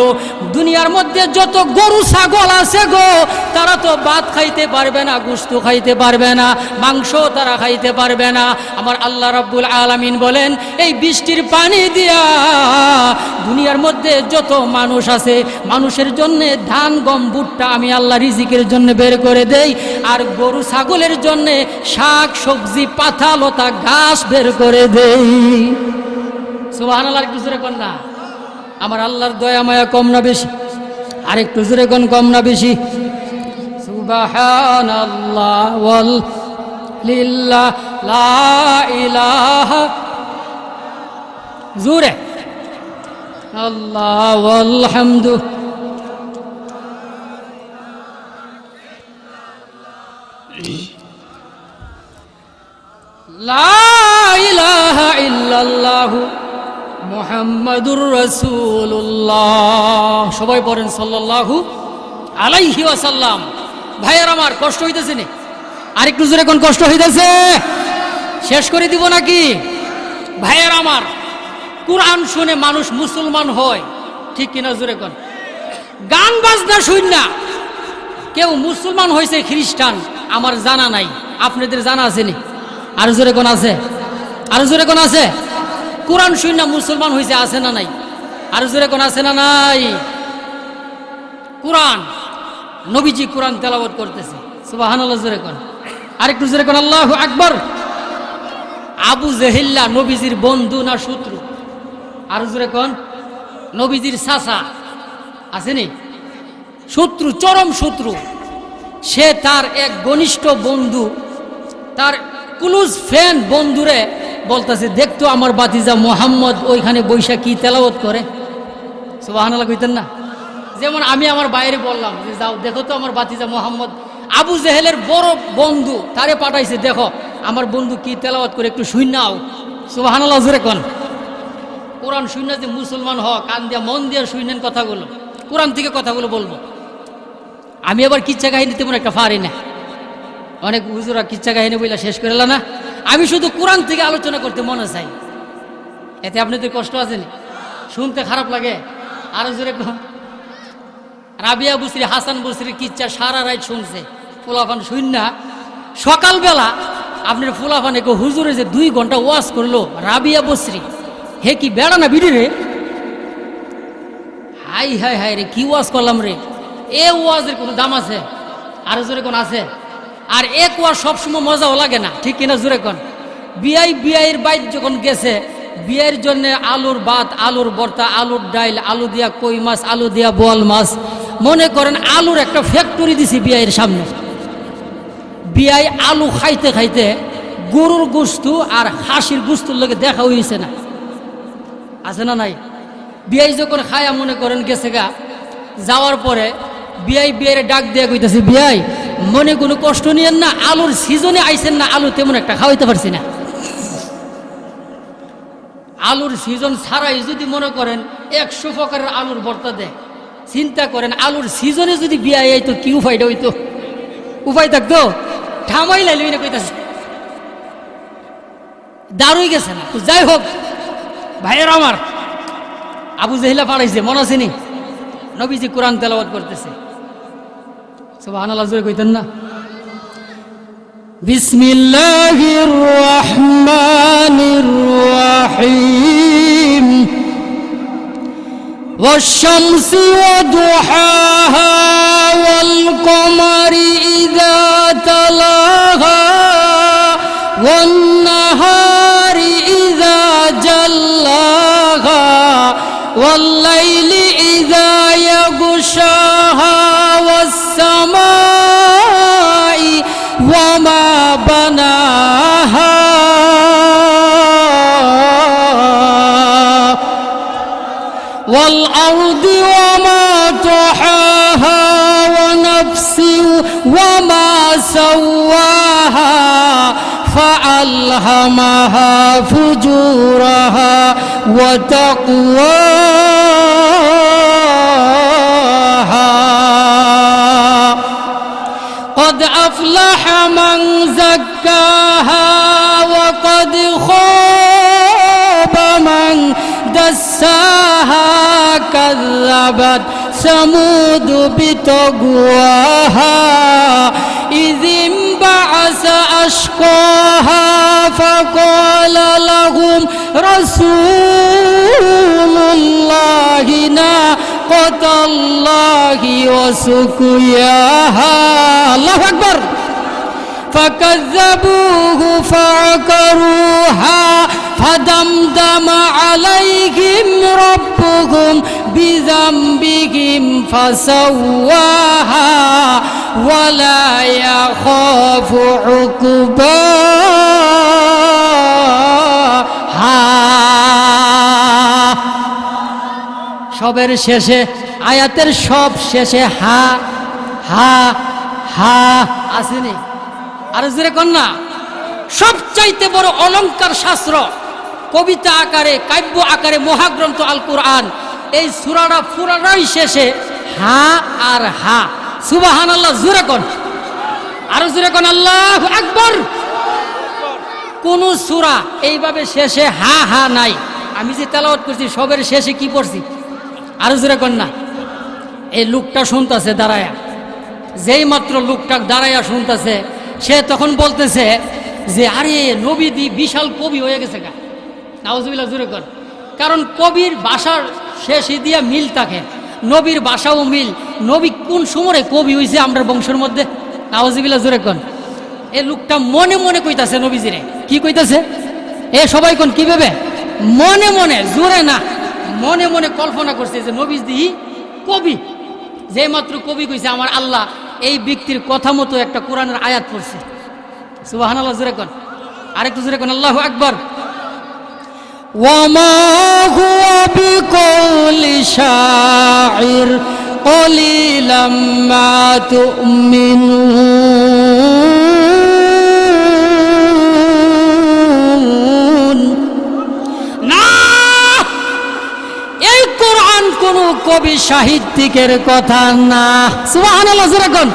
দুনিয়ার মধ্যে যত গরু ছাগল আছে গো, তারা তো ভাত খাইতে পারবে না, গোশত খাইতে পারবে না, মাংস তারা খাইতে পারবে না। আমার আল্লাহ রাব্বুল আলামিন বলেন, এই বৃষ্টির পানি দিয়া দুনিয়ার মধ্যে যত মানুষ আছে, মানুষের জন্য ধান গম ভুট্টা আমি আল্লাহ রিজিকের জন্য বের করে দেই, আর গরু ছাগলের জন্য শাক সবজি পাতা লতা ঘাস বের করে দেই। সুবহানাল্লাহ, একটু জোরে কোন না। আমার আল্লাহর দয়া মায়া কম না বেশি? আর একটু জোরে কোন, কম না বেশি? সুবহানাল্লাহ ওয়াল লিল্লাহ লা ইলাহা, জোরে আল্লাহ ওয়াল হামদু। লা ইলাহা ইল্লাল্লাহু মুহাম্মাদুর রাসূলুল্লাহ। সবাই পড়েন সাল্লাল্লাহু আলাইহি ওয়াসাল্লাম। ভাইয়ার আমার কষ্ট হইতেছে নি? আর একটু জোরে কোন, কষ্ট হইতেছে? শেষ করে দিব নাকি? ভাইয়ার আমার, কুরআন শুনে মানুষ মুসলমান হয়, ঠিক কিনা? জোরে কোন। গান বাজনা শুন না কেউ মুসলমান হয়েছে খ্রিস্টান আমার জানা নাই, আপনাদের জানা আছে নি? আর জোরে কোন আছে? আর জোরে কোন আছে? কোরআন শুন না মুসলমান হয়েছে, আছে না নাই? আর জোরে কোন আছে না নাই? কোরআন, নবীজি কোরআন তেলাওয়াত করতেছে, সুবহানাল্লাহ, জোরে কোন। আরেকটু জোরে কোন, আল্লাহু আকবার। আবু জেহিল্লা নবীজির বন্ধু না শত্রু? আর জোরে কোন। নবীজির চাচা আসেনি? শত্রু, চরম শত্রু। সে তার এক ঘনিষ্ঠ বন্ধু, তার ক্লোজ ফ্রেন্ড বন্ধুরে বলতেছে, দেখতো আমার বাতিজা মোহাম্মদ ওইখানে বৈশা কি তেলাওয়াত করে। সুবহানাল্লাহ কইতেন না? যেমন আমি আমার বাইরে বললাম যে যাও দেখো তো আমার বাতিজা মোহাম্মদ। আবু জেহেলের বড় বন্ধু তারে পাঠাইছে, দেখো আমার বন্ধু কি তেলাওয়াত করে, একটু শুন নাও। সুবহানাল্লাহ জোরে কোন। কোরআন শুনে যে মুসলমান হ, কান দিয়া মন দিয়া শুনেন কথাগুলো, কোরআন থেকে কথাগুলো বলবো। আমি আবার কিচ্ছা কাহিনী তেমন একটা পারি না, অনেক হুজুরা কিচ্ছা কাহিনী বইলা শেষ করে না। আমি শুধু কোরআন থেকে আলোচনা করতে মনে চাই। এতে আপনাদের কষ্ট আছে না? শুনতে খারাপ লাগে? আরো জোরে কোন। রাবিয়া বসরি, হাসান বসরি কিচ্ছা সারা রাত শুনছে, ফুলাফান শুন না। সকালবেলা আপনার ফুলাফান একটু হুজুরে যে 2 ঘন্টা ওয়াজ করলো, রাবিয়া বসরি হে কি বেড়া না বিড়ি রে, হাই হাই হাই রে কি ওয়াজ করলাম রে। এ ওয়াজের কোনো দাম আছে? আরো জোরে কোন আছে? আর এক ওয়াজ সবসময় মজাও লাগে না, ঠিক কিনা? জোরে কোন। বিয়ের বাইর যখন গেছে, বিয়ের জন্য আলুর ভাত, আলুর ভর্তা, আলুর ডাইল, আলু দিয়া কই মাছ, আলু দিয়া বোয়াল মাছ, মনে করেন আলুর একটা ফ্যাক্টরি দিছি বিয়ের সামনে। বিয়াই আলু খাইতে খাইতে গরুর গোস্ত আর হাসির গোস্তুর লগে দেখা হয়েছে না? আছে না নাই? বিয়াই যখন খায়া মনে করেন গেছে গা, যাওয়ার পরে বিয়ের ডাক দিয়ে কইতেছে, বিয়াই মনে কোনো কষ্ট নিয়েন না, আলুর সিজনে আইছেন না, আলু তেমন একটা খাওয়াইতে পারছি না। আলুর সিজন ছাড়াই যদি মনে করেন 100 প্রকারের আলুর ভর্তা দেয়, চিন্তা করেন আলুর সিজনে যদি বিয়ে আইতো কি উপায়টা হইতো? উপায় থাকতো? ঠামাই লাইল না কইতাছে, দারুই গেছে না। তো যাই হোক ভাইয়ের আমার, আবু জেহিলা পাঠাইছে, মনে আছে নি? নবীজি কোরআন তেলাওয়াত করতেছে, সুবহানাল্লাহ জোরে কইতেন না? বিসমিল্লাহির রহমানির রহিম ওয়াশ-শামসি ওয়া-দুহাহা ওয়াল-কমারি ইযা তালাহা ওয়ান-নাহারি ইযা জাল্লাহা ওয়াল-লাইলি ইযা ইয়াগশাহা ওয়াস-সামাই ওয়ামা বানাহা والأرض وما طحاها ونفس وما سواها فألهمها فجورها وتقواها قد أفلح من زكاها وقد خاب من دساها كذبت ثمود بطغواها إذ انبعث أشقاها فقال لهم رسول الله ناقة الله وسقياها الله أكبر فكذبوه فعقروها فدمدم عليهم ربهم بذنبهم فسواها ولا يخاف عقباها সবের শেষে আয়াতের সব শেষে হা হা হা আসেনি আর জোরে কন্যা সবচাইতে বড় অলংকার শাস্ত্র কবিতা আকারে কাব্য আকারে মহাগ্রন্থ আল কুরআন এই সূরাটা পুরাটাই শেষে হা আর হা সুবহানাল্লাহ জোরে কোন আর জোরে কোন আল্লাহু আকবার কোন সূরা এইভাবে শেষে হা হা নাই আমি যে তেলাওয়াত করছি সবের শেষে কি পড়ছি আর জোরে কোন না এই লোকটা শুনতাছে দাঁড়ায়া যেই মাত্র লোকটা দাঁড়ায়া শুনতাছে সে তখন বলতেছে যে আরে নবী দি বিশাল কবি হয়ে গেছে গা নাউজুবিল্লাহ জোরে কর কারণ কবির ভাষার শেষে দিয়া মিল থাকে নবীর ভাষাও মিল নবী কোন সময়ে কবি হয়েছে আমরা বংশের মধ্যে নাউজুবিল্লাহ জোরে কর এই লোকটা মনে মনে কইতাছে নবীজিরে কি কইতাছে এ সবাই কোন কি ভেবে মনে মনে জোরে না মনে মনে কল্পনা করছে যে নবীজি কবি যে মাত্র কবি কইছে আমার আল্লাহ এই ব্যক্তির কথা মতো একটা কোরআনের আয়াত পড়ছে সুবহানাল্লাহ জোরে কোন আরেকটু জোরে কোন আল্লাহু আকবার ওয়ামা হুয়া বিকৌলি শাইর কলিলাম মা তুমিনুন না এই কোরআন কোন কবি সাহিত্যিকের কথা না সুবহানাল্লাহ জোরে কোন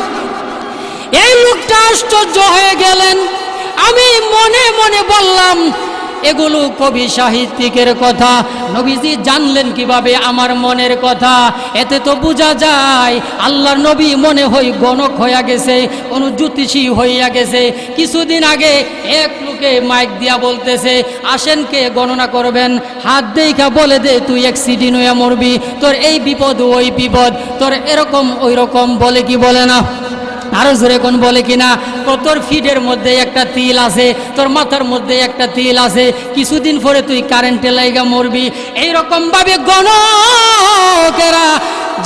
এই লোকটা আশ্চর্য হয়ে গেলেন আমি মনে মনে বললাম এগুলো কবি সাহিত্যিকের কথা নবীজি জানলেন কিভাবে আমার মনের কথা এতে তো বোঝা যায় আল্লাহর নবী মনে হয় গণক হইয়া গেছে কোন জ্যোতিষী হইয়া গেছে কিছুদিন আগে এক লোকে মাইক দিয়া বলতেছে আসেন কে গণনা করবেন হাত দেইখা বলে দে তুই অ্যাক্সিডেন্ট হইয়া মরবি তোর এই বিপদ ওই বিপদ তোর এরকম ওই রকম বলে কি বলে না আরো জোরে কোন বলে কিনা তোর ফিডের মধ্যে একটা তিল আছে তোর মাথার মধ্যে একটা তিল আছে কিছুদিন পরে তুই কারেন্টে লাইগা মরবি এইরকম ভাবে গণকেরা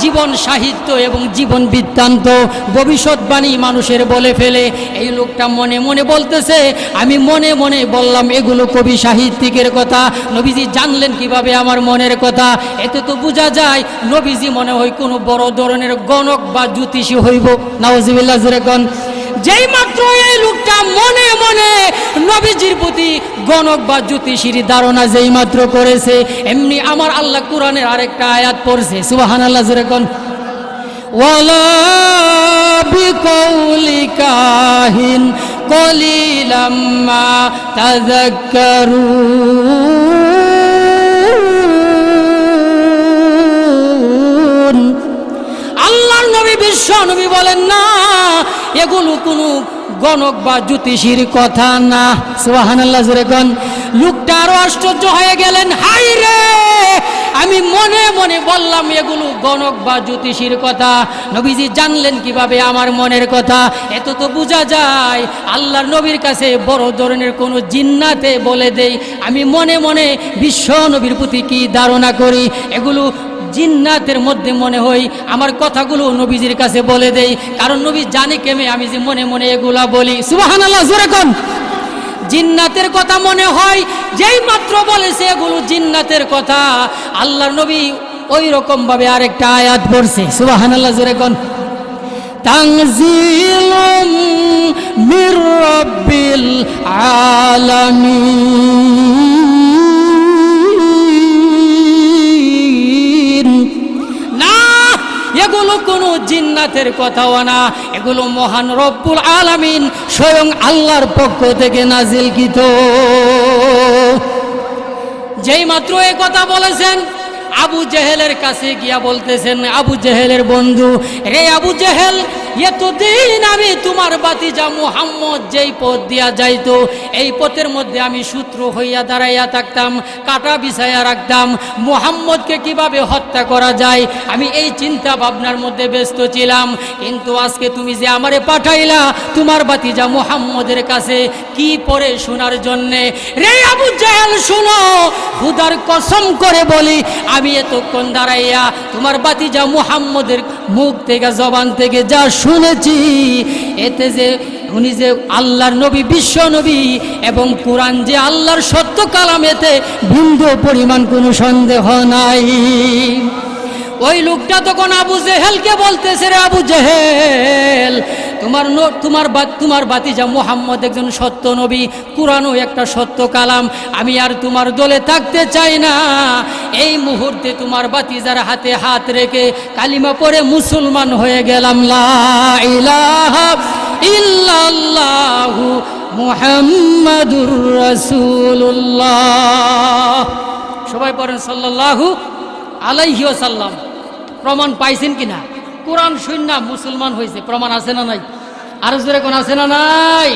জীবন সাহিত্য এবং জীবন বৃত্তান্ত ভবিষ্যৎবাণী মানুষের বলে ফেলে এই লোকটা মনে মনে বলতেছে আমি মনে মনে বললাম এগুলো কবি সাহিত্যিকের কথা নবীজি জানলেন কিভাবে আমার মনের কথা এতে তো বোঝা যায় নবীজি মনে হয় কোনো বড় ধরনের গণক বা জ্যোতিষী হইব নাউজুবিল্লাহ জোরে কোন যেই মাত্র এই লোকটা মনে মনে নবীজির প্রতি গণক বা জ্যোতিষীর ধারণা যেই মাত্র করেছে এমনি আমার আল্লাহ কোরআনের আরেকটা আয়াত পড়ছে সুবহানাল্লাহ জোরে কোন ওয়ালা বিকৌলি কাহিন কলিলাম মা তাযাক্কারুন আল্লাহর নবী বিশ্ব নবী বলেন না এগুলো কোনো গণক বা জ্যোতিষীর কথা না সুবহানাল্লাহ জোরে কোন লোকটা আরো আশ্চর্য হয়ে গেলেন হাই রে আমি মনে মনে বললাম এগুলো গণক বা জ্যোতিষীর কথা নবীজি জানলেন কিভাবে আমার মনের কথা এত তো বোঝা যায় আল্লাহর নবীর কাছে বড় ধরনের কোনো জিন্নাতে বলে দেই আমি মনে মনে বিশ্ব নবীর প্রতি কি ধারণা করি এগুলো জিন্নাতের মধ্যে মনে হয় আমার কথাগুলো নবীজির কাছে বলে দেই কারণ নবী জানে কেমে আমি যে মনে মনে এগুলা বলি সুবহানাল্লাহ জোরে কোন জিন্নাতের কথা মনে হয় যেই মাত্র বলেছে এগুলো জিন্নাতের কথা আল্লাহর নবী ওই রকম ভাবে আরেকটা আয়াত পড়ছে সুবহানাল্লাহ জোরে কোন তানজিলুম মির রাব্বিল আলামিন না এগুলো কোনো জিন্নাতের কথাও না এগুলো মহান রব্বুল আলামিন স্বয়ং আল্লাহর পক্ষ থেকে নাজিলকৃত যেই মাত্র এই কথা বলেছেন আবু জেহেলের কাছে গিয়া বলতেছেন, আবু জেহেলের বন্ধু, রে আবু জেহেল, এতদিন আমি তোমার বাতিজা মুহাম্মদ যেই পথ দিয়া যাইতো এই পথের মধ্যে আমি শত্রু হইয়া দাঁড়াইয়া থাকতাম, কাটা বিছাইয়া রাখতাম, মুহাম্মদকে কিভাবে হত্যা করা যায় আমি এই চিন্তা ভাবনার মধ্যে ব্যস্ত ছিলাম। কিন্তু আজকে তুমি যে আমারে পাঠাইলা তোমার বাতিজা মুহাম্মদের কাছে কি পরে শোনার জন্যে, রে আবু জেহেল শুনো, খুদার কসম করে বলি আমি এতক্ষণ দাঁড়াইয়া তোমার বাতিজা মুহাম্মদের মুখ থেকে, জবান থেকে যা শুনেছি, এতে যে উনি যে আল্লাহর নবী, বিশ্ব নবী এবং কোরআন যে আল্লাহর সত্য কালাম, এতে বিন্দু পরিমাণ কোনো সন্দেহ নাই। ওই লোকটা তখন আবু জেহেলকে বলতেছে, রে আবু জেহেল, তোমার বাতিজা মুহাম্মদ একজন সত্য নবী, কোরআনও একটা সত্য কালাম, আমি আর তোমার দলে থাকতে চাই না। এই মুহূর্তে তোমার বাতিজার হাতে হাত রেখে কালিমা পড়ে মুসলমান হয়ে গেলাম, লা ইলাহা ইল্লাল্লাহু মুহাম্মাদুর রাসূলুল্লাহ। সবাই পড়েন সাল্লাল্লাহু আলাইহি ওয়াসাল্লাম। প্রমাণ পাইছেন কিনা? কোরআন শূন্য মুসলমান হয়েছে, প্রমাণ আছে না নাই? আরো জোরে কোন আছে না নাই?